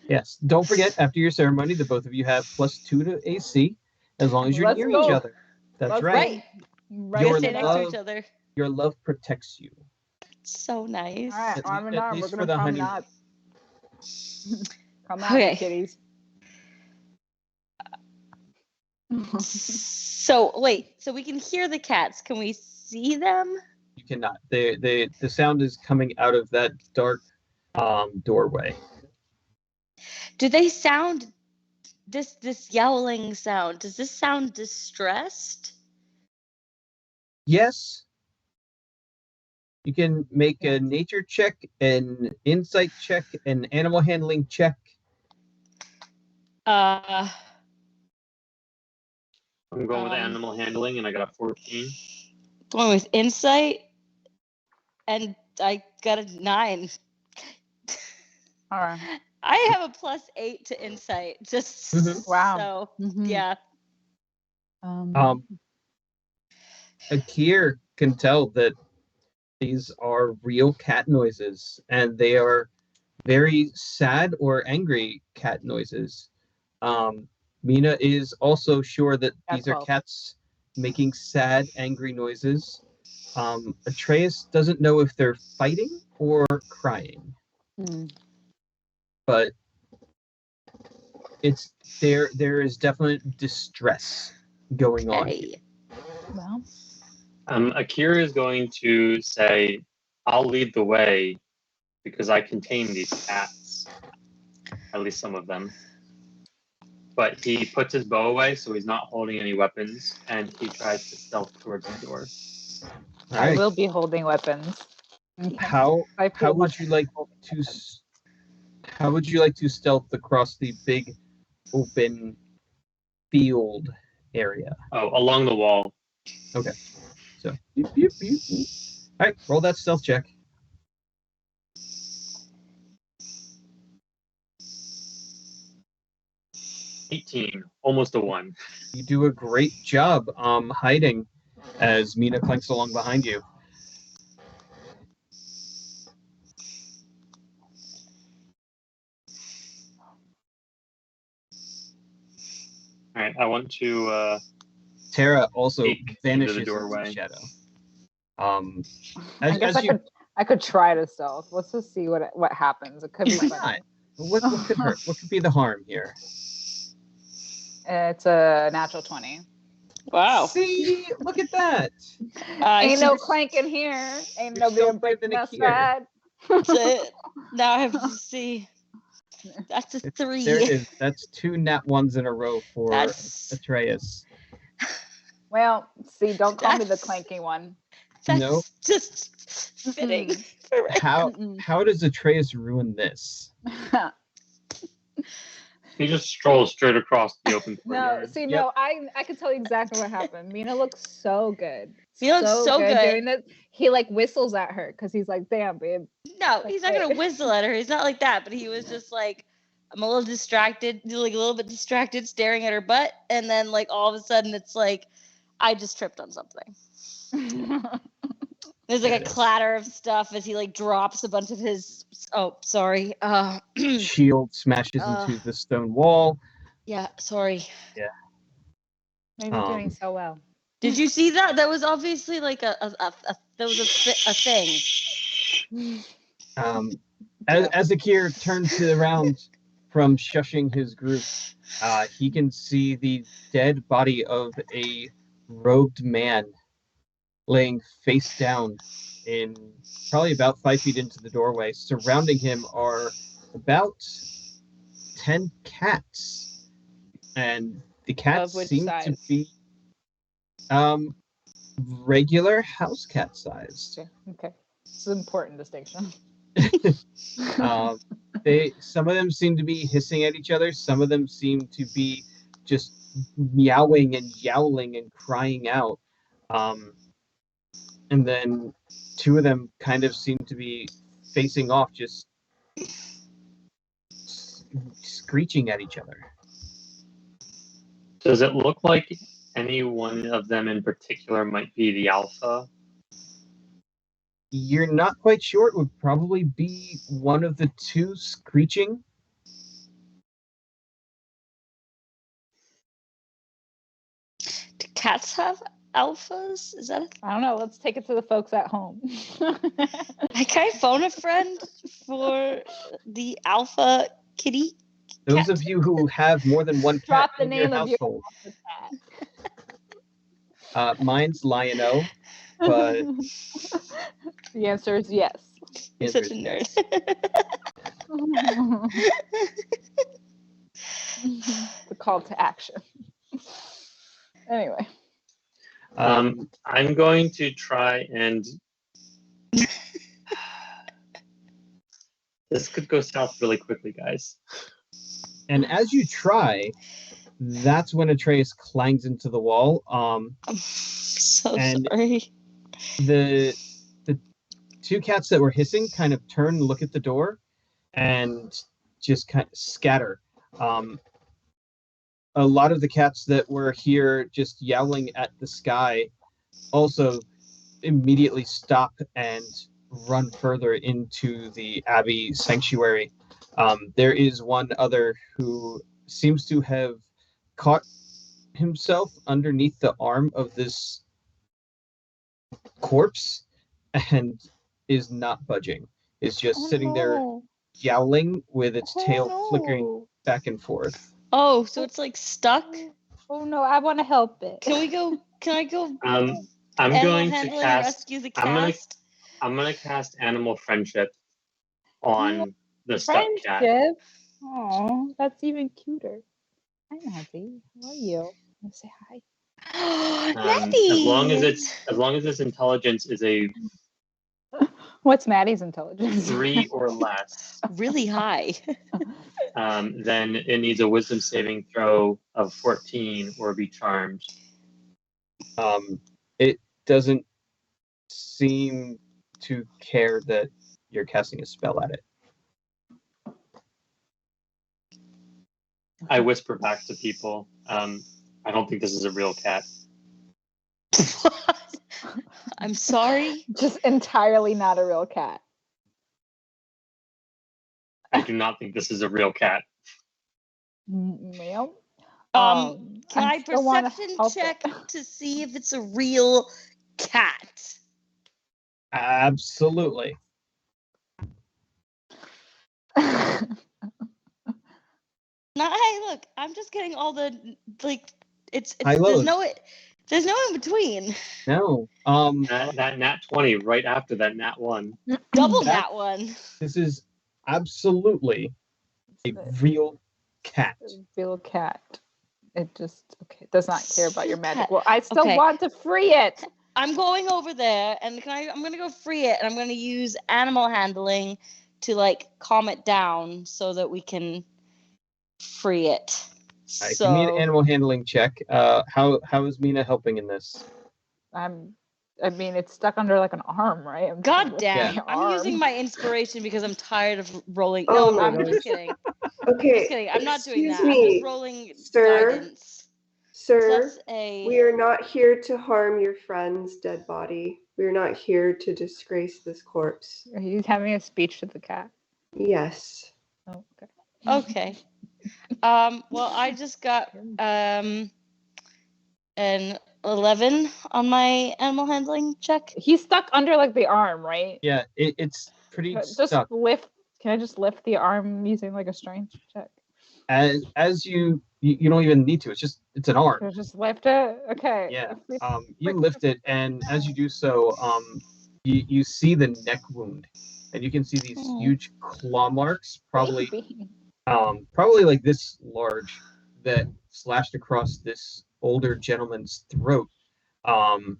Speaker 2: Yes. Don't forget, after your ceremony, the both of you have +2 to AC, as long as you're
Speaker 5: Let's
Speaker 2: near
Speaker 5: go.
Speaker 2: each other. That's
Speaker 5: Let's
Speaker 2: right.
Speaker 5: Right.
Speaker 2: Your
Speaker 4: Stay next to
Speaker 2: love-
Speaker 4: each other.
Speaker 2: Your love protects you.
Speaker 4: So nice.
Speaker 5: All right,
Speaker 2: At
Speaker 5: arm in
Speaker 2: at
Speaker 5: arm. We're
Speaker 2: least for
Speaker 5: gonna
Speaker 2: the
Speaker 5: promenade.
Speaker 2: honeymoon.
Speaker 5: Come on,
Speaker 4: Okay.
Speaker 5: kitties.
Speaker 4: So wait, so we can hear the cats. Can we see them?
Speaker 2: You cannot. The sound is coming out of that dark doorway.
Speaker 4: Do they sound this yowling sound? Does this sound distressed?
Speaker 2: Yes. You can make a nature check, an insight check, an animal handling check.
Speaker 6: I'm going with
Speaker 4: Um,
Speaker 6: animal handling, and I got a 14.
Speaker 4: Going with insight, and I got a 9.
Speaker 5: All right.
Speaker 4: I have a +8 to insight. Just
Speaker 5: Wow.
Speaker 4: So
Speaker 5: Mhm.
Speaker 4: yeah.
Speaker 2: Akir can tell that these are real cat noises, and they are very sad or angry cat noises. Mina is also sure that these are
Speaker 5: 12.
Speaker 2: cats making sad, angry noises. Atreus doesn't know if they're fighting or crying, but it's there is definite distress going on.
Speaker 4: Hey.
Speaker 5: Well,
Speaker 6: Akira is going to say, I'll lead the way because I contain these cats. At least some of them. But he puts his bow away, so he's not holding any weapons, and he tries to stealth towards the door.
Speaker 2: All
Speaker 5: I
Speaker 2: right.
Speaker 5: will be holding weapons.
Speaker 2: How
Speaker 5: I feel
Speaker 2: how would
Speaker 5: much
Speaker 2: you like to how would you like to stealth across the big open field area?
Speaker 6: Oh, along the wall.
Speaker 2: Okay. So beep, beep, beep, beep. All right, roll that stealth check.
Speaker 6: 18, almost a 1.
Speaker 2: You do a great job hiding as Mina clanks along behind you.
Speaker 6: All right, I want to.
Speaker 2: Tara also
Speaker 6: Peek into the
Speaker 2: vanishes into
Speaker 6: doorway.
Speaker 2: the shadow.
Speaker 5: I guess I could try to stealth. Let's just see what happens. It could be
Speaker 2: Why
Speaker 5: fun.
Speaker 2: not? What could hurt? What could be the harm here?
Speaker 5: It's a natural 20.
Speaker 4: Wow.
Speaker 2: See, look at that.
Speaker 5: Ain't no
Speaker 2: you're-
Speaker 5: clank in here. Ain't
Speaker 2: you're
Speaker 5: no
Speaker 2: so
Speaker 5: being breaking
Speaker 2: good
Speaker 5: us
Speaker 2: than a
Speaker 5: bad.
Speaker 4: Now I have to see. That's a 3.
Speaker 2: That's 2 nat 1s in a row for
Speaker 4: That's
Speaker 2: Atreus.
Speaker 5: Well, see, don't call me the
Speaker 4: That's-
Speaker 5: clanky one.
Speaker 2: No.
Speaker 4: just fitting.
Speaker 2: How does Atreus ruin this?
Speaker 6: He just strolls straight across the open
Speaker 5: No,
Speaker 6: courtyard.
Speaker 5: see, no, I could tell you exactly what happened. Mina looks so good.
Speaker 4: Mina looks so good.
Speaker 5: doing this. He like whistles at her because he's like, "Damn, babe."
Speaker 4: No, he's not gonna whistle at her. He's not like that. But he was just like, I'm a little distracted, like a little bit distracted, staring at her butt, and then like all of a sudden it's like, I just tripped on something. There's like a clatter of stuff as he like drops a bunch of his. Oh, sorry.
Speaker 2: Shield smashes into the stone wall.
Speaker 4: Yeah, sorry.
Speaker 2: Yeah.
Speaker 5: Maybe doing so well.
Speaker 4: Did you see that? That was obviously like a thing.
Speaker 2: As Akir turns around from shushing his group, he can see the dead body of a robed man laying face down in probably about 5 feet into the doorway. Surrounding him are about 10 cats, and the cats seem to be regular house cat size.
Speaker 5: Okay. It's an important distinction.
Speaker 2: Some of them seem to be hissing at each other. Some of them seem to be just meowing and yowling and crying out. And then 2 of them kind of seem to be facing off, just screeching at each other.
Speaker 6: Does it look like any one of them in particular might be the alpha?
Speaker 2: You're not quite sure. It would probably be one of the 2 screeching.
Speaker 4: Do cats have alphas? Is that
Speaker 5: I don't know. Let's take it to the folks at home.
Speaker 4: Can I phone a friend for the alpha kitty?
Speaker 2: Those of you who have more than one cat in your household. Mine's Lion-O, but
Speaker 5: the answer is yes.
Speaker 4: You're such a nerd.
Speaker 5: The call to action. Anyway.
Speaker 6: I'm going to try and this could go south really quickly, guys.
Speaker 2: And as you try, that's when Atreus clangs into the wall.
Speaker 4: I'm so sorry.
Speaker 2: The 2 cats that were hissing kind of turn and look at the door and just kind of scatter. A lot of the cats that were here just yowling at the sky also immediately stop and run further into the Abbey sanctuary. There is one other who seems to have caught himself underneath the arm of this corpse and is not budging. Is just sitting there yowling with its tail flickering back and forth.
Speaker 4: Oh, so it's like stuck?
Speaker 5: Oh no, I want to help it.
Speaker 4: Can I go?
Speaker 6: I'm going to cast.
Speaker 4: Rescue the cat?
Speaker 6: I'm gonna cast Animal Friendship on the stuck cat.
Speaker 5: Oh, that's even cuter. Hi, Maddie. How are you? Let's say hi.
Speaker 4: Maddie.
Speaker 6: As long as its intelligence is a
Speaker 5: What's Maddie's intelligence?
Speaker 6: 3 or less.
Speaker 4: Really high.
Speaker 6: Then it needs a wisdom saving throw of 14 or be charmed.
Speaker 2: It doesn't seem to care that you're casting a spell at it.
Speaker 6: I whisper back to people, I don't think this is a real cat.
Speaker 4: I'm sorry.
Speaker 5: Just entirely not a real cat.
Speaker 6: I do not think this is a real cat.
Speaker 5: Ma'am?
Speaker 4: Can I perception check to see if it's a real cat?
Speaker 2: Absolutely.
Speaker 4: Look, I'm just getting all the it's there's no in between.
Speaker 2: No.
Speaker 6: That nat 20 right after that nat 1.
Speaker 4: Double nat 1.
Speaker 2: This is absolutely a real cat.
Speaker 5: Real cat. It just does not care about your magic. Well, I still want to free it.
Speaker 4: I'm going over there and I'm gonna go free it, and I'm gonna use animal handling to calm it down so that we can free it.
Speaker 2: Give me an
Speaker 4: So
Speaker 2: animal handling check. How is Mina helping in this?
Speaker 5: I mean, it's stuck under like an arm, right? I'm
Speaker 4: God
Speaker 5: trying to lift
Speaker 4: damn,
Speaker 5: the
Speaker 4: I'm using
Speaker 5: arm.
Speaker 4: my inspiration because I'm tired of rolling.
Speaker 3: Oh
Speaker 4: No,
Speaker 3: my
Speaker 4: I'm
Speaker 3: gosh.
Speaker 4: just kidding.
Speaker 3: Okay.
Speaker 4: Just kidding. I'm not doing
Speaker 3: excuse
Speaker 4: that. I'm just
Speaker 3: me,
Speaker 4: rolling
Speaker 3: sir.
Speaker 4: guidance.
Speaker 3: Sir,
Speaker 4: So that's a.
Speaker 3: we are not here to harm your friend's dead body. We are not here to disgrace this corpse.
Speaker 5: He's having a speech to the cat.
Speaker 3: Yes.
Speaker 5: Oh, okay.
Speaker 4: Okay. Well, I just got an 11 on my animal handling check.
Speaker 5: He's stuck under like the arm, right?
Speaker 2: Yeah, it's pretty
Speaker 5: Just
Speaker 2: stuck.
Speaker 5: lift. Can I just lift the arm using like a strength check?
Speaker 2: As you don't even need to. It's an arm.
Speaker 5: Can I just lift it? Okay.
Speaker 2: Yeah. You lift it, and as you do so, you see the neck wound, and you can see these huge claw marks, probably like this large, that slashed across this older gentleman's throat.
Speaker 5: The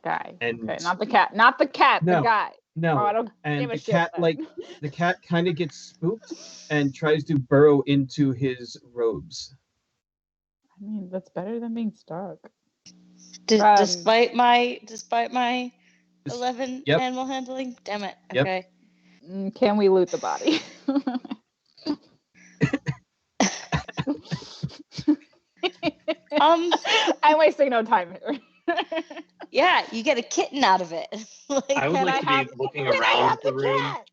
Speaker 5: guy.
Speaker 2: And
Speaker 5: okay, not the cat. Not the cat.
Speaker 2: No.
Speaker 5: The guy.
Speaker 2: No,
Speaker 5: Oh, I don't
Speaker 2: and
Speaker 5: give a
Speaker 2: the
Speaker 5: shit
Speaker 2: cat
Speaker 5: then.
Speaker 2: the cat kind of gets spooked and tries to burrow into his robes.
Speaker 5: I mean, that's better than being stuck.
Speaker 4: Despite my 11
Speaker 2: Yep.
Speaker 4: animal handling. Damn it.
Speaker 2: Yep.
Speaker 4: Okay.
Speaker 5: Can we loot the body? I'm wasting no time here.
Speaker 4: Yeah, you get a kitten out of it. Like,
Speaker 6: I would
Speaker 5: Can
Speaker 6: like
Speaker 5: I
Speaker 6: to be
Speaker 5: have-
Speaker 6: looking
Speaker 5: Can I
Speaker 6: around
Speaker 5: have
Speaker 6: the room.
Speaker 5: cat?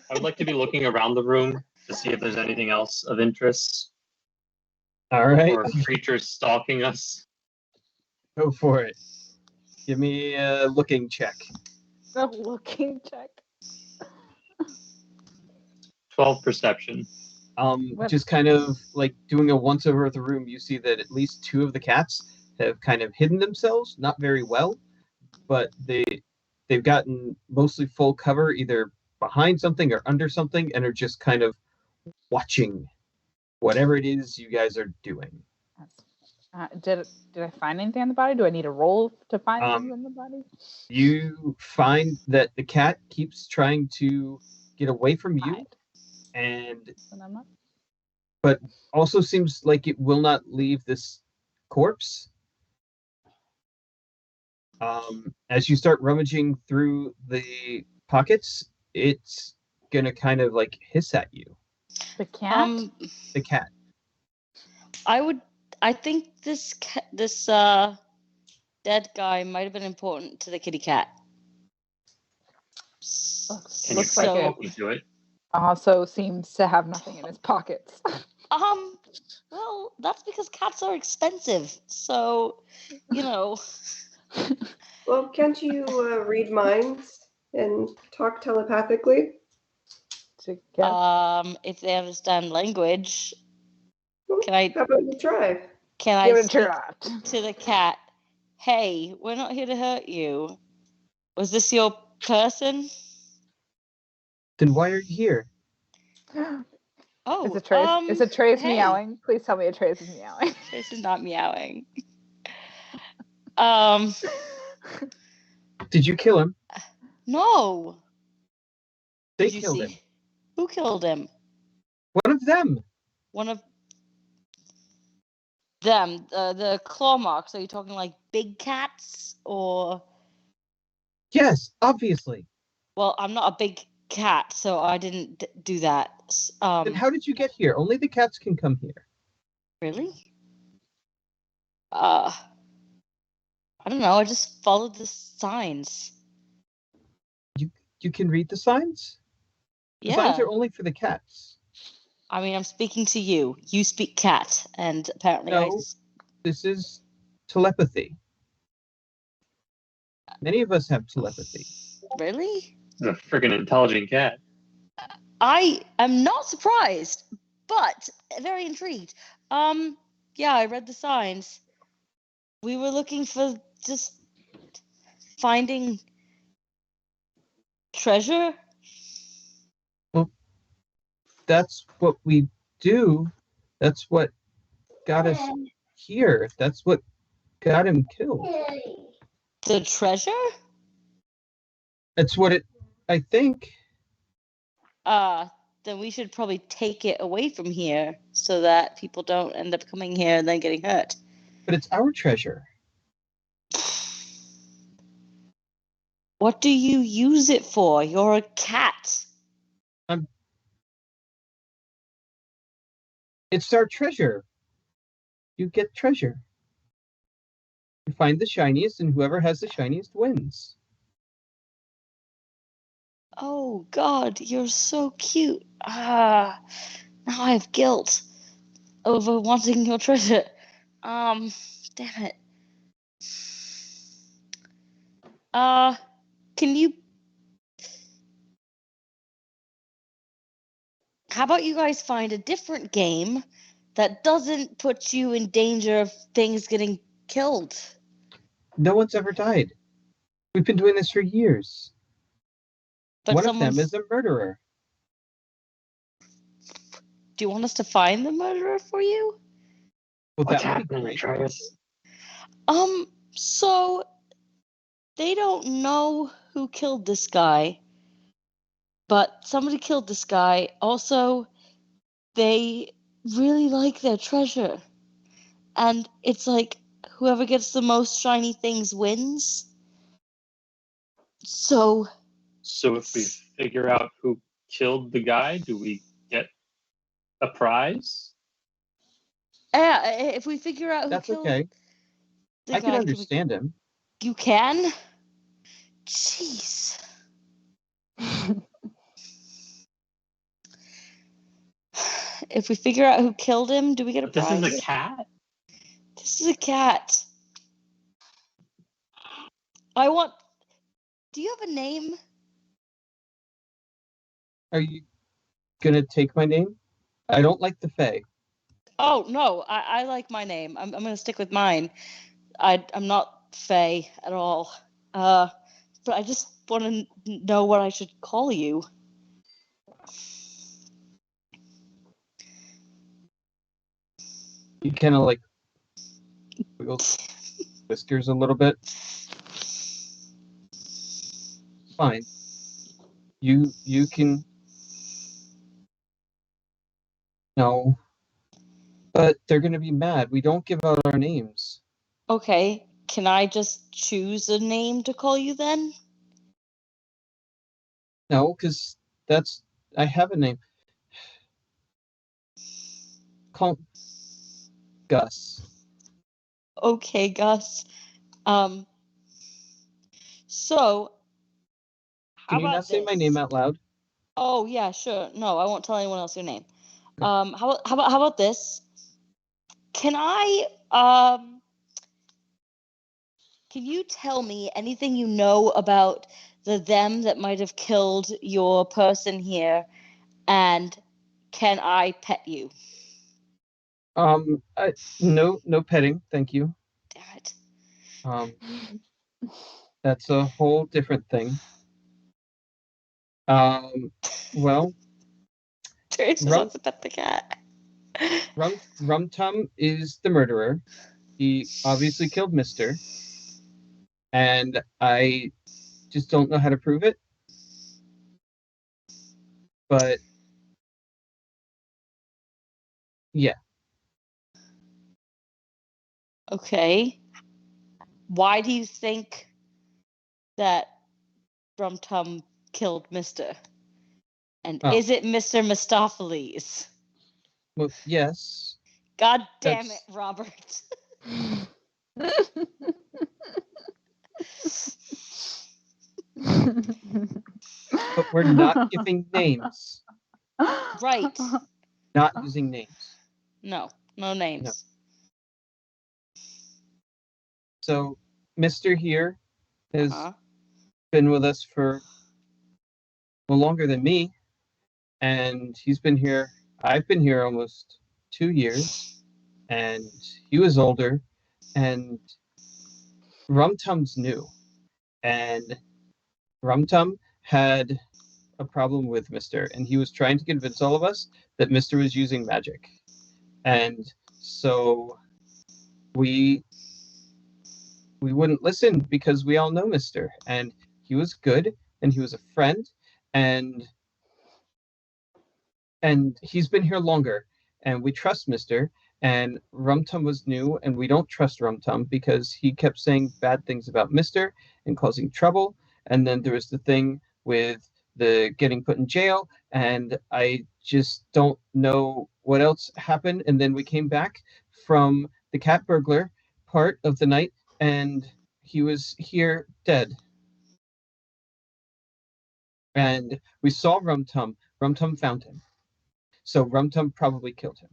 Speaker 6: I would like to be looking around the room to see if there's anything else of interest
Speaker 2: All right,
Speaker 6: or creatures stalking us.
Speaker 2: go for it. Give me a looking check.
Speaker 5: The looking check.
Speaker 6: 12 perception.
Speaker 5: What?
Speaker 2: Just kind of like doing a once over of the room, you see that at least 2 of the cats have kind of hidden themselves, not very well, but they've gotten mostly full cover, either behind something or under something, and are just kind of watching whatever it is you guys are doing.
Speaker 5: Did I find anything on the body? Do I need a roll to find
Speaker 2: Um,
Speaker 5: things on the body?
Speaker 2: You find that the cat keeps trying to get away from you,
Speaker 5: Hide.
Speaker 2: and
Speaker 5: And I'm not.
Speaker 2: but also seems like it will not leave this corpse. As you start rummaging through the pockets, it's gonna kind of like hiss at you.
Speaker 5: The cat?
Speaker 2: The cat.
Speaker 4: I think this dead guy might have been important to the kitty cat.
Speaker 6: Can
Speaker 5: Looks
Speaker 6: you
Speaker 5: like
Speaker 6: walk
Speaker 5: it.
Speaker 6: me to it?
Speaker 5: Also seems to have nothing in his pockets.
Speaker 4: Well, that's because cats are expensive. So,
Speaker 3: Well, can't you read minds and talk telepathically?
Speaker 5: To get
Speaker 4: if they understand language,
Speaker 3: Well,
Speaker 4: can I
Speaker 3: How about you try?
Speaker 5: give it a
Speaker 4: speak
Speaker 5: try.
Speaker 4: to the cat? Hey, we're not here to hurt you. Was this your person?
Speaker 2: Then why are you here?
Speaker 4: Oh,
Speaker 5: Is it Trace? Is it Trace
Speaker 4: hey.
Speaker 5: meowing? Please tell me a Trace is meowing.
Speaker 4: Trace is not meowing.
Speaker 2: Did you kill him?
Speaker 4: No.
Speaker 2: They
Speaker 4: Did you
Speaker 2: killed
Speaker 4: see?
Speaker 2: him.
Speaker 4: Who killed him?
Speaker 2: One of them.
Speaker 4: One of them. The claw marks. Are you talking like big cats or?
Speaker 2: Yes, obviously.
Speaker 4: Well, I'm not a big cat, so I didn't do that.
Speaker 2: Then how did you get here? Only the cats can come here.
Speaker 4: Really? I don't know. I just followed the signs.
Speaker 2: You can read the signs? The
Speaker 4: Yeah.
Speaker 2: signs are only for the cats.
Speaker 4: I mean, I'm speaking to you. You speak cat, and apparently
Speaker 2: No. This is telepathy. Many of us have telepathy.
Speaker 4: Really?
Speaker 6: It's a freaking intelligent cat.
Speaker 4: I am not surprised, but very intrigued. Yeah, I read the signs. We were looking for just finding treasure.
Speaker 2: Well, that's what we do. That's what got us here. That's what got him killed.
Speaker 4: The treasure?
Speaker 2: That's what I think.
Speaker 4: then we should probably take it away from here so that people don't end up coming here and then getting hurt.
Speaker 2: But it's our treasure.
Speaker 4: What do you use it for? You're a cat.
Speaker 2: It's our treasure. You get treasure. You find the shiniest, and whoever has the shiniest wins.
Speaker 4: Oh God, you're so cute. Now I have guilt over wanting your treasure. Damn it. Can you? How about you guys find a different game that doesn't put you in danger of things getting killed?
Speaker 2: No one's ever died. We've been doing this for years.
Speaker 4: But
Speaker 2: One of them is a murderer.
Speaker 4: Do you want us to find the murderer for you?
Speaker 2: Well,
Speaker 6: What's
Speaker 2: that would be
Speaker 6: happening,
Speaker 2: great.
Speaker 6: Travis?
Speaker 4: So they don't know who killed this guy, but somebody killed this guy. Also, they really like their treasure. And it's like whoever gets the most shiny things wins. So
Speaker 6: if we figure out who killed the guy, do we get a prize?
Speaker 4: yeah, if we figure out who
Speaker 2: That's
Speaker 4: killed
Speaker 2: okay.
Speaker 4: the
Speaker 2: I
Speaker 4: guy,
Speaker 2: can understand him.
Speaker 4: You can? Jeez. If we figure out who killed him, do we get a
Speaker 6: This
Speaker 4: prize?
Speaker 6: is a cat?
Speaker 4: This is a cat. Do you have a name?
Speaker 2: Are you gonna take my name? I don't like the Fae.
Speaker 4: Oh, no, I like my name. I'm going to stick with mine. I'm not Faye at all. But I just want to know what I should call you.
Speaker 2: He kind of like wiggles whiskers a little bit. Fine. You can. No. But they're gonna be mad. We don't give out our names.
Speaker 4: Okay, can I just choose a name to call you then?
Speaker 2: No, because I have a name. Call Gus.
Speaker 4: Okay, Gus. So how
Speaker 2: Can you
Speaker 4: about
Speaker 2: not say my
Speaker 4: this?
Speaker 2: name out loud?
Speaker 4: Oh yeah, sure. No, I won't tell anyone else your name. How about this? Can you tell me anything you know about them that might have killed your person here, and can I pet you?
Speaker 2: No petting, thank you.
Speaker 4: Damn it.
Speaker 2: That's a whole different thing. Well,
Speaker 4: Terry just wants to pet the cat.
Speaker 2: Rum Tum is the murderer. He obviously killed Mister, and I just don't know how to prove it. But yeah.
Speaker 4: Okay. Why do you think that Rum Tum killed Mister? And is it Mr. Mistopheles?
Speaker 2: Well, yes.
Speaker 4: God damn it, Robert.
Speaker 2: But we're not giving names.
Speaker 4: Right.
Speaker 2: Not using names.
Speaker 4: No names.
Speaker 2: No. So, Mr. here has been with us for longer than me, and I've been here almost 2 years, and he was older, and Rum Tum's new, and Rum Tum had a problem with Mister, and he was trying to convince all of us that Mister was using magic, and so we wouldn't listen because we all know Mister, and he was good, and he was a friend, and and he's been here longer, and we trust Mister. And Rum Tum was new, and we don't trust Rum Tum because he kept saying bad things about Mister and causing trouble. And then there was the thing with the getting put in jail, and I just don't know what else happened. And then we came back from the cat burglar part of the night, and he was here dead. And we saw Rum Tum. Rum Tum found him. So Rum Tum probably killed him.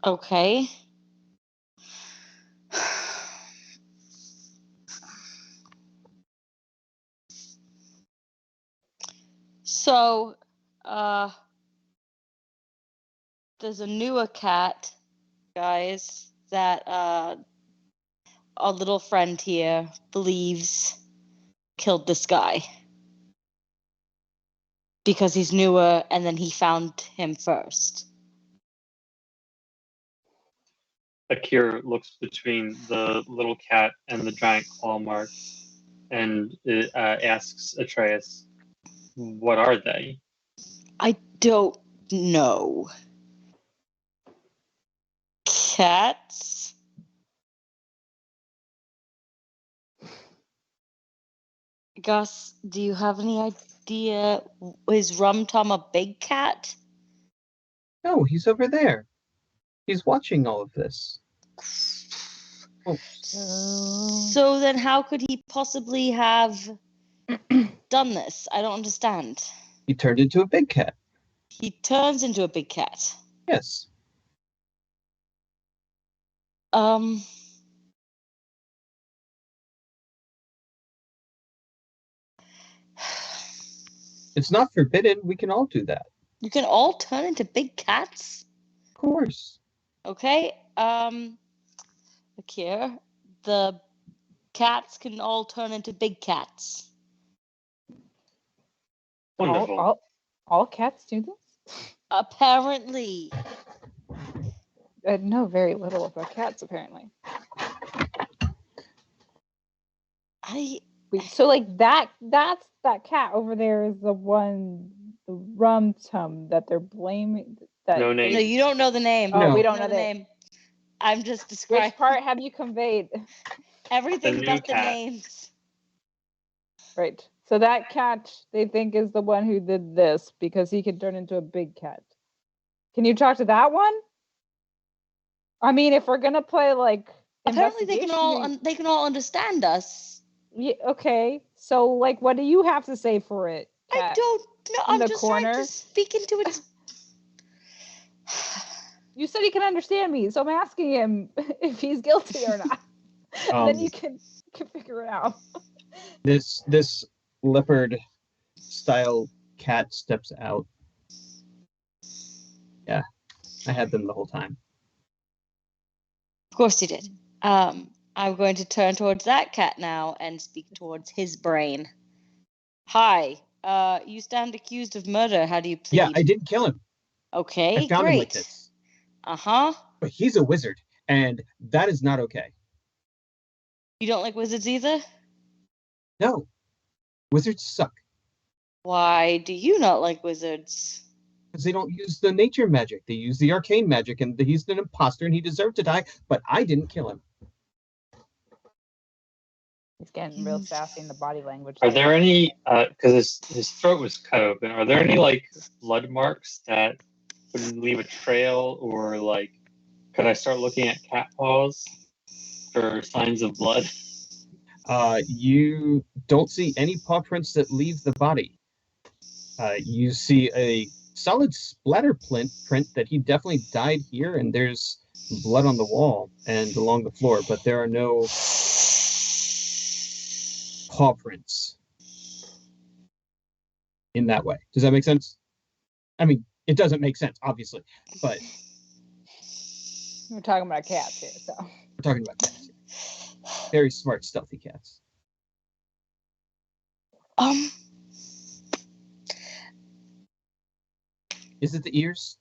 Speaker 4: Okay. So, there's a newer cat, guys, that our little friend here believes killed this guy. Because he's newer and then he found him first.
Speaker 6: Akira looks between the little cat and the giant claw mark and asks Atreus, "What are they?"
Speaker 4: I don't know. Cats? Gus, do you have any idea? Is Rum Tum a big cat?
Speaker 2: No, he's over there. He's watching all of this. Oh.
Speaker 4: So then how could he possibly have done this? I don't understand.
Speaker 2: He turned into a big cat.
Speaker 4: He turns into a big cat.
Speaker 2: Yes. It's not forbidden. We can all do that.
Speaker 4: You can all turn into big cats?
Speaker 2: Of course.
Speaker 4: Okay. Look here. The cats can all turn into big cats.
Speaker 6: Wonderful.
Speaker 5: All cats do this?
Speaker 4: Apparently.
Speaker 5: I know very little about cats, apparently. So like that's that cat over there is the one, the Rum Tum that they're blaming. That
Speaker 6: No name.
Speaker 4: No, you don't know the name.
Speaker 5: Oh,
Speaker 2: No.
Speaker 5: we don't know
Speaker 4: the
Speaker 5: that.
Speaker 4: name. I'm just describing.
Speaker 5: Which part have you conveyed?
Speaker 4: Everything
Speaker 6: The new
Speaker 4: but the
Speaker 6: cat.
Speaker 4: names.
Speaker 5: Right. So that cat they think is the one who did this because he can turn into a big cat. Can you talk to that one? I mean, if we're gonna play like
Speaker 4: Apparently they
Speaker 5: investigation,
Speaker 4: can all understand us.
Speaker 5: yeah, okay. So like, what do you have to say for it,
Speaker 4: I
Speaker 5: cat?
Speaker 4: don't know.
Speaker 5: In
Speaker 4: I'm
Speaker 5: the
Speaker 4: just trying
Speaker 5: corner?
Speaker 4: to speak into it.
Speaker 5: You said he can understand me, so I'm asking him if he's guilty or not. And then you can figure it out.
Speaker 2: This leopard style cat steps out. Yeah, I had them the whole time.
Speaker 4: Of course you did. I'm going to turn towards that cat now and speak towards his brain. Hi. You stand accused of murder. How do you plead?
Speaker 2: Yeah, I didn't kill him.
Speaker 4: Okay,
Speaker 2: I found
Speaker 4: great.
Speaker 2: him like this.
Speaker 4: Uh-huh.
Speaker 2: But he's a wizard, and that is not okay.
Speaker 4: You don't like wizards either?
Speaker 2: No. Wizards suck.
Speaker 4: Why do you not like wizards?
Speaker 2: Because they don't use the nature magic. They use the arcane magic, and he's an imposter, and he deserved to die, but I didn't kill him.
Speaker 5: He's getting real sassy in the body language.
Speaker 6: Are there any, because his throat was cut open, are there any, like, blood marks that would leave a trail, or, like, could I start looking at cat paws for signs of blood?
Speaker 2: You don't see any paw prints that leave the body. You see a solid splatter print that he definitely died here, and there's blood on the wall and along the floor, but there are no paw prints in that way. Does that make sense? I mean, it doesn't make sense, obviously, but
Speaker 5: we're talking about cats here, so
Speaker 2: we're talking about cats here. Very smart, stealthy cats. Is it the ears?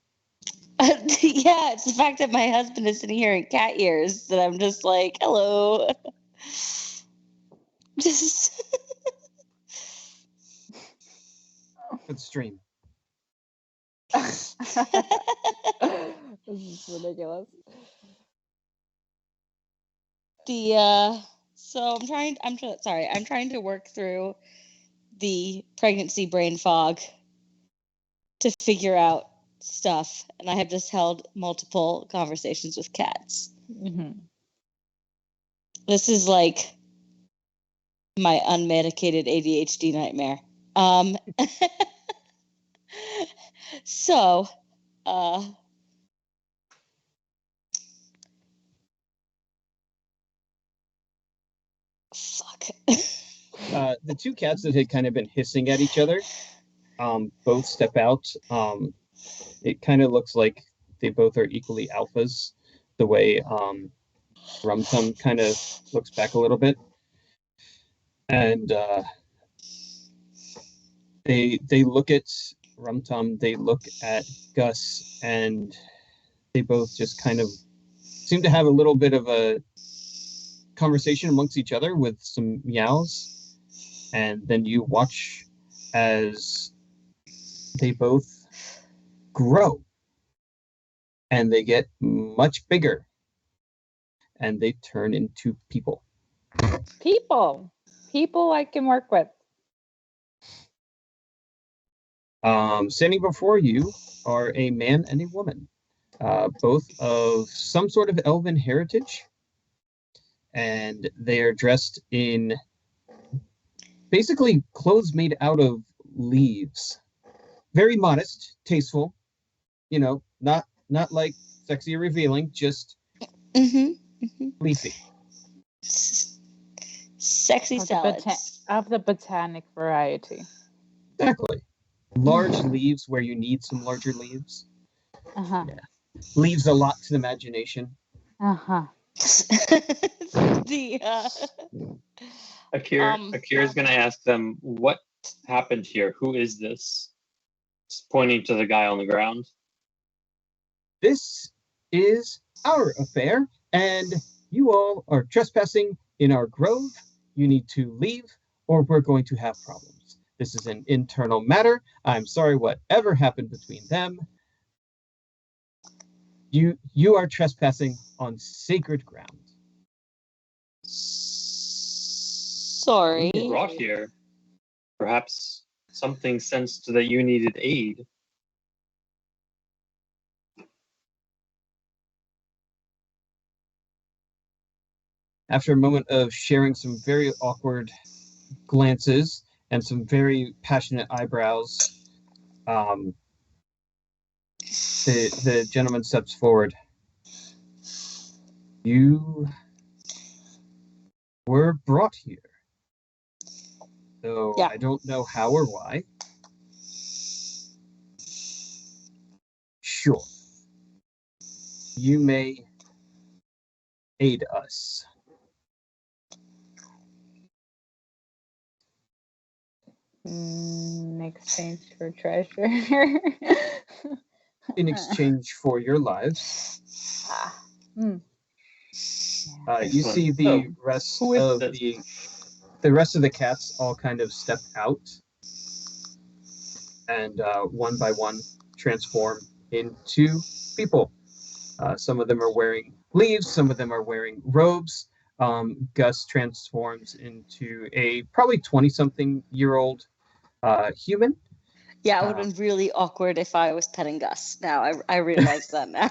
Speaker 4: Yeah, it's the fact that my husband is sitting here in cat ears that I'm just like, hello.
Speaker 2: Good stream.
Speaker 5: This is ridiculous.
Speaker 4: So I'm trying to work through the pregnancy brain fog to figure out stuff, and I have just held multiple conversations with cats.
Speaker 5: Mm-hmm.
Speaker 4: This is like my unmedicated ADHD nightmare. So, fuck.
Speaker 2: The two cats that had kind of been hissing at each other, both step out. It kind of looks like they both are equally alphas, the way Rum Tum kind of looks back a little bit. And they look at Rum Tum, they look at Gus, and they both just kind of seem to have a little bit of a conversation amongst each other with some meows. And then you watch as they both grow and they get much bigger and they turn into people.
Speaker 5: People I can work with.
Speaker 2: Standing before you are a man and a woman, both of some sort of elven heritage, and they are dressed in basically clothes made out of leaves. Very modest, tasteful, not like sexy or revealing, just leafy.
Speaker 4: Sexy salads.
Speaker 5: Of the botanic variety.
Speaker 2: Exactly. Large leaves where you need some larger leaves.
Speaker 5: Uh-huh.
Speaker 2: Yeah. Leaves a lot to the imagination.
Speaker 5: Uh-huh.
Speaker 6: Akira's going to ask them, what happened here? Who is this? Just pointing to the guy on the ground.
Speaker 2: This is our affair, and you all are trespassing in our grove. You need to leave, or we're going to have problems. This is an internal matter. I'm sorry whatever happened between them. You are trespassing on sacred ground.
Speaker 4: Sorry.
Speaker 6: You were brought here. Perhaps something sensed that you needed aid.
Speaker 2: After a moment of sharing some very awkward glances and some very passionate eyebrows, the gentleman steps forward. You were brought here. So yeah. I don't know how or why. Sure. You may aid us.
Speaker 5: In exchange for treasure.
Speaker 2: In exchange for your lives. You see the rest of the rest of the cats all kind of step out and one by one transform into people. Some of them are wearing leaves, some of them are wearing robes. Gus transforms into a probably 20-something-year-old human.
Speaker 4: Yeah, it would have been really awkward if I was petting Gus. Now I realize that now.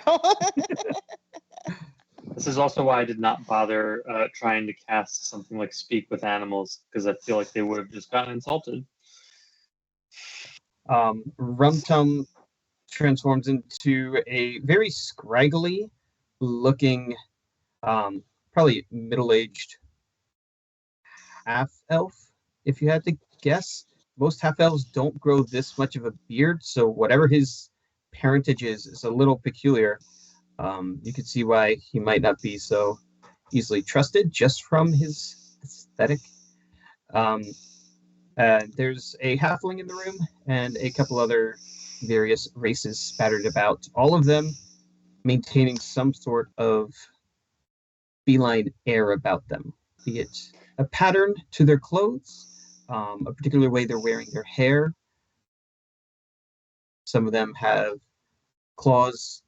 Speaker 6: This is also why I did not bother trying to cast something like Speak with Animals, because I feel like they would have just gotten insulted.
Speaker 2: Rum Tum transforms into a very scraggly looking, probably middle-aged half-elf, if you had to guess. Most half-elves don't grow this much of a beard, so whatever his parentage is a little peculiar. You can see why he might not be so easily trusted just from his aesthetic. There's a halfling in the room and a couple other various races spattered about, all of them maintaining some sort of feline air about them, be it a pattern to their clothes, a particular way they're wearing their hair. Some of them have claws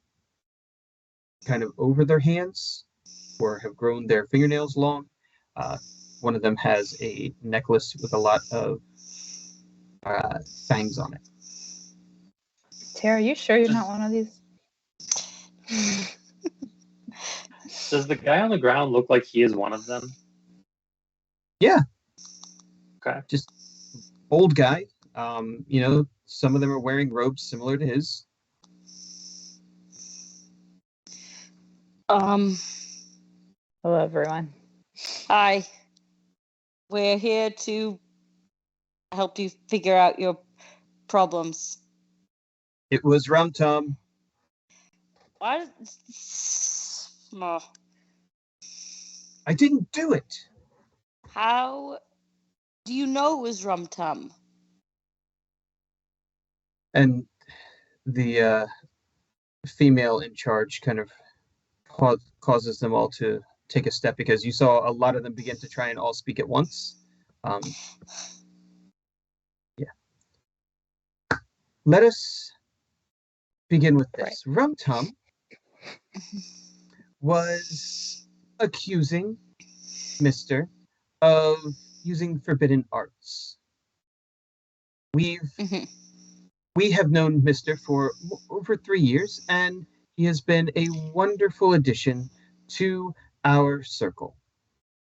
Speaker 2: kind of over their hands or have grown their fingernails long. One of them has a necklace with a lot of fangs on it.
Speaker 5: Tara, are you sure you're not one of these?
Speaker 6: Does the guy on the ground look like he is one of them?
Speaker 2: Yeah.
Speaker 6: Okay.
Speaker 2: Just old guy. Some of them are wearing robes similar to his.
Speaker 5: Hello, everyone.
Speaker 4: Hi. We're here to help you figure out your problems.
Speaker 2: It was Rum Tum.
Speaker 4: What? Oh.
Speaker 2: I didn't do it.
Speaker 4: How do you know it was Rum Tum?
Speaker 2: And the female in charge kind of causes them all to take a step, because you saw a lot of them begin to try and all speak at once. Let us begin with this. Right. Rum Tum was accusing Mr. of using forbidden arts. We have known Mr. for over 3 years, and he has been a wonderful addition to our circle.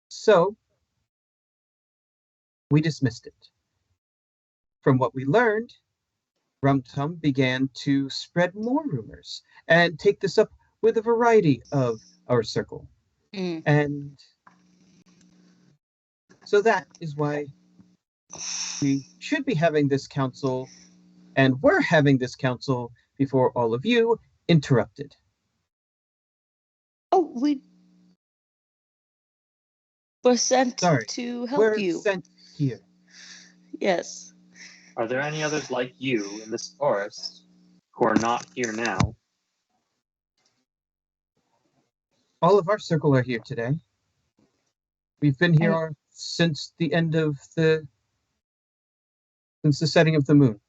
Speaker 2: So, we dismissed it. From what we learned, Rum Tum began to spread more rumors and take this up with a variety of our circle. And so that is why we should be having this council, and we're having this council before all of you interrupted.
Speaker 4: Oh, we were sent to help you.
Speaker 2: We're sent here.
Speaker 4: Yes.
Speaker 6: Are there any others like you in this forest who are not here now?
Speaker 2: All of our circle are here today. We've been here since the setting of the moon.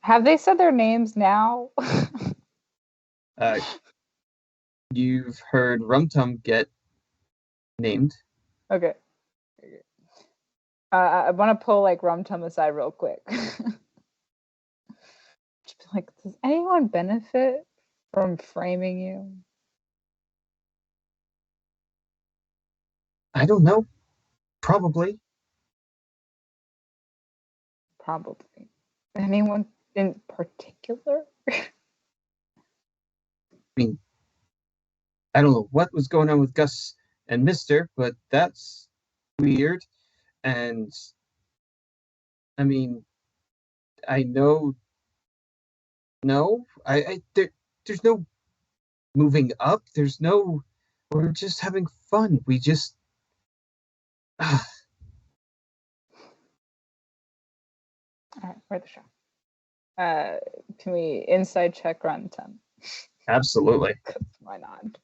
Speaker 5: Have they said their names now?
Speaker 2: You've heard Rum Tum get named.
Speaker 5: Okay. I want to pull like Rum Tum aside real quick. Just be like, does anyone benefit from framing you?
Speaker 2: I don't know. Probably.
Speaker 5: Probably. Anyone in particular?
Speaker 2: I mean, I don't know what was going on with Gus and Mr., but that's weird. And I mean, I know. No, there's no moving up. There's no. We're just having fun. We just.
Speaker 5: All right, where's the show? Can we inside check Rum Tum?
Speaker 2: Absolutely.
Speaker 5: Why not?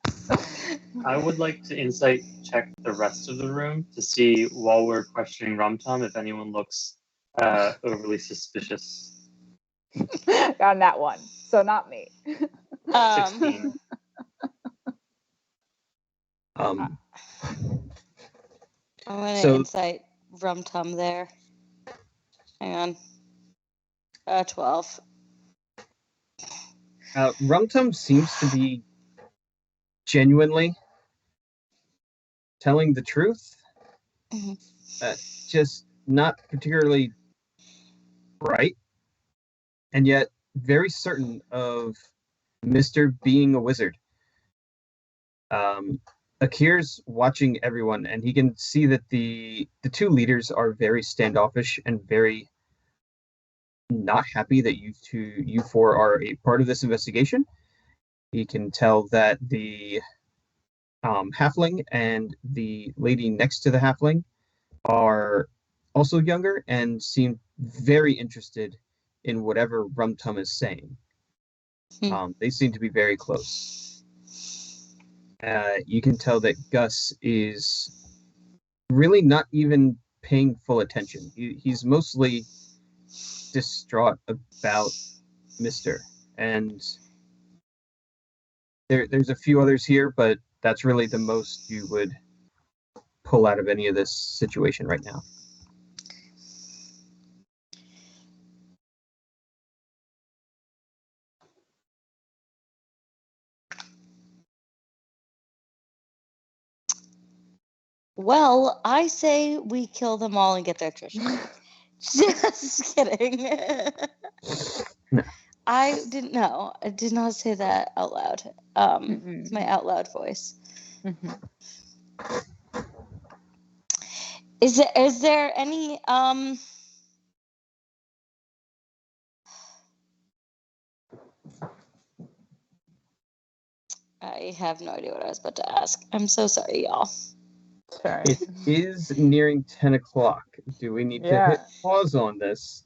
Speaker 6: I would like to insight check the rest of the room to see, while we're questioning Rum Tum, if anyone looks overly suspicious.
Speaker 5: Got that one, so not me.
Speaker 6: 16.
Speaker 4: I'm gonna insight Rum Tum there. Hang on. 12.
Speaker 2: Rum Tum seems to be genuinely telling the truth. Just not particularly bright, and yet very certain of Mr. being a wizard. Akir's watching everyone, and he can see that the two leaders are very standoffish and very not happy that you four are a part of this investigation. He can tell that the halfling and the lady next to the halfling are also younger and seem very interested in whatever Rum Tum is saying. They seem to be very close. You can tell that Gus is really not even paying full attention. He's mostly distraught about Mister, and there's a few others here, but that's really the most you would pull out of any of this situation right now.
Speaker 4: Well, I say we kill them all and get their treasure. Just kidding.
Speaker 2: No.
Speaker 4: I didn't know. I did not say that out loud. It's my out loud voice. Is there any I have no idea what I was about to ask. I'm so sorry, y'all.
Speaker 5: Sorry.
Speaker 2: It is nearing 10 o'clock. Do we need to hit pause on this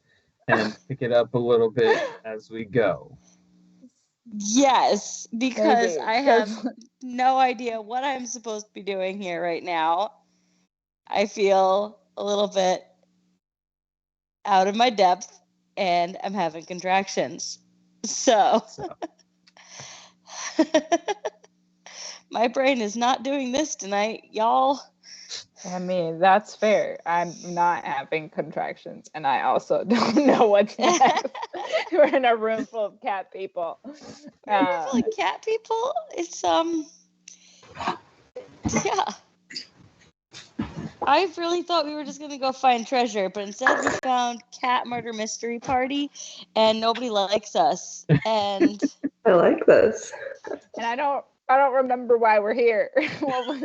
Speaker 2: and pick it up a little bit as we go?
Speaker 4: Yes, because
Speaker 5: Maybe,
Speaker 4: I have no idea what I'm supposed to be doing here right now. I feel a little bit out of my depth and I'm having contractions. So. My brain is not doing this tonight, y'all.
Speaker 5: I mean, that's fair. I'm not having contractions, and I also don't know what's next. We're in a room full of cat people.
Speaker 4: Full of cat people? It's yeah. I really thought we were just gonna go find treasure, but instead we found cat murder mystery party, and nobody likes us. And
Speaker 3: I like this.
Speaker 5: And I don't remember why we're here. What was?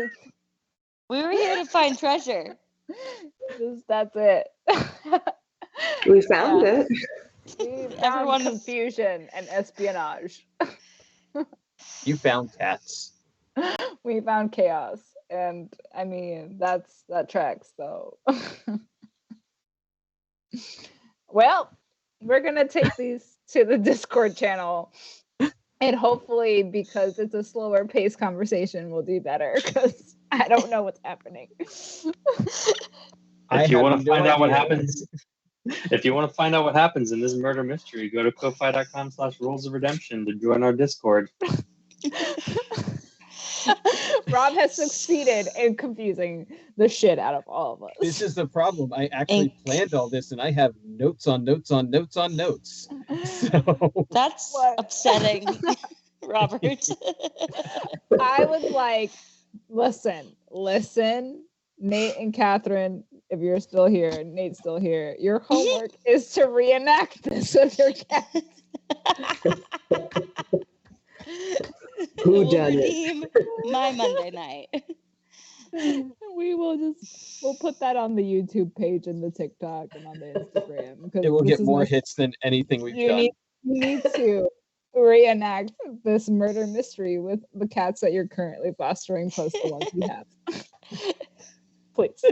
Speaker 4: We were here to find treasure.
Speaker 5: That's it.
Speaker 3: We found it.
Speaker 5: We found
Speaker 4: Everyone
Speaker 5: confusion and espionage.
Speaker 2: You found cats.
Speaker 5: We found chaos, and I mean that tracks though. Well, we're gonna take these to the Discord channel. And hopefully, because it's a slower paced conversation, we'll do better. Because I don't know what's happening.
Speaker 6: If you want to find out what happens, if you want to find out what happens in this murder mystery, go to ko-fi.com/rules of redemption to join our Discord.
Speaker 5: Rob has succeeded in confusing the shit out of all of us.
Speaker 2: This is the problem. I actually planned all this, and I have notes on notes on notes on notes. So
Speaker 4: that's upsetting, Robert.
Speaker 5: I was like, listen, Nate and Catherine, if you're still here, Nate's still here, your homework is to reenact this with your cats.
Speaker 3: Who done it?
Speaker 4: My Monday night.
Speaker 5: We'll put that on the YouTube page and the TikTok and on the Instagram.
Speaker 2: It will get more hits than anything we've done.
Speaker 5: You need to reenact this murder mystery with the cats that you're currently fostering plus the ones you have. Please.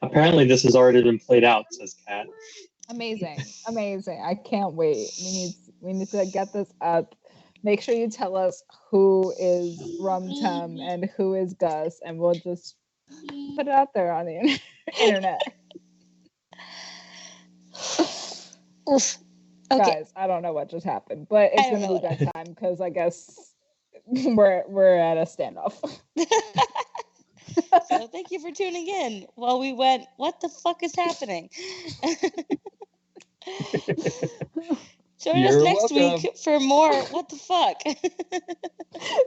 Speaker 6: Apparently this has already been played out, says Kat.
Speaker 5: Amazing. I can't wait. We need to get this up. Make sure you tell us who is Rum Tum and who is Gus, and we'll just put it out there on the internet.
Speaker 4: Okay.
Speaker 5: Guys, I don't know what just happened, but it's gonna be bedtime because I guess we're at a standoff.
Speaker 4: So thank you for tuning in while we went, what the fuck is happening? Join us next week for more. What the fuck?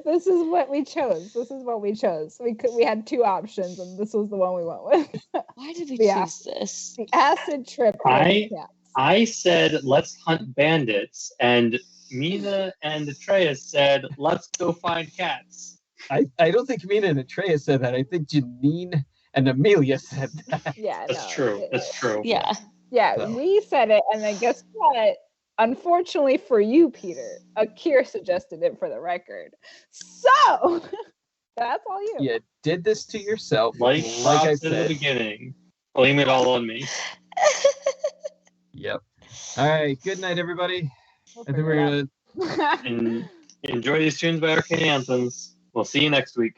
Speaker 5: This is what we chose. We had two options, and this was the one we went with.
Speaker 4: Why did we choose this?
Speaker 5: The acid trip.
Speaker 6: I said let's hunt bandits, and Mina and Atreus said let's go find cats.
Speaker 2: I don't think Mina and Atreus said that. I think Janine and Amelia said that.
Speaker 5: Yeah,
Speaker 6: that's true. That's true.
Speaker 4: Yeah.
Speaker 5: Yeah, so. We said it, and then guess what? Unfortunately for you, Peter, Akir suggested it for the record. So that's all you.
Speaker 2: You did this to yourself.
Speaker 6: Like
Speaker 2: I
Speaker 6: Rob said at the beginning, blame it all on me.
Speaker 2: Yep. All right. Good night, everybody.
Speaker 5: We'll
Speaker 2: I think
Speaker 5: figure
Speaker 2: we're
Speaker 5: it
Speaker 2: gonna.
Speaker 5: out.
Speaker 6: And enjoy these tunes by Arcane Anthems. We'll see you next week.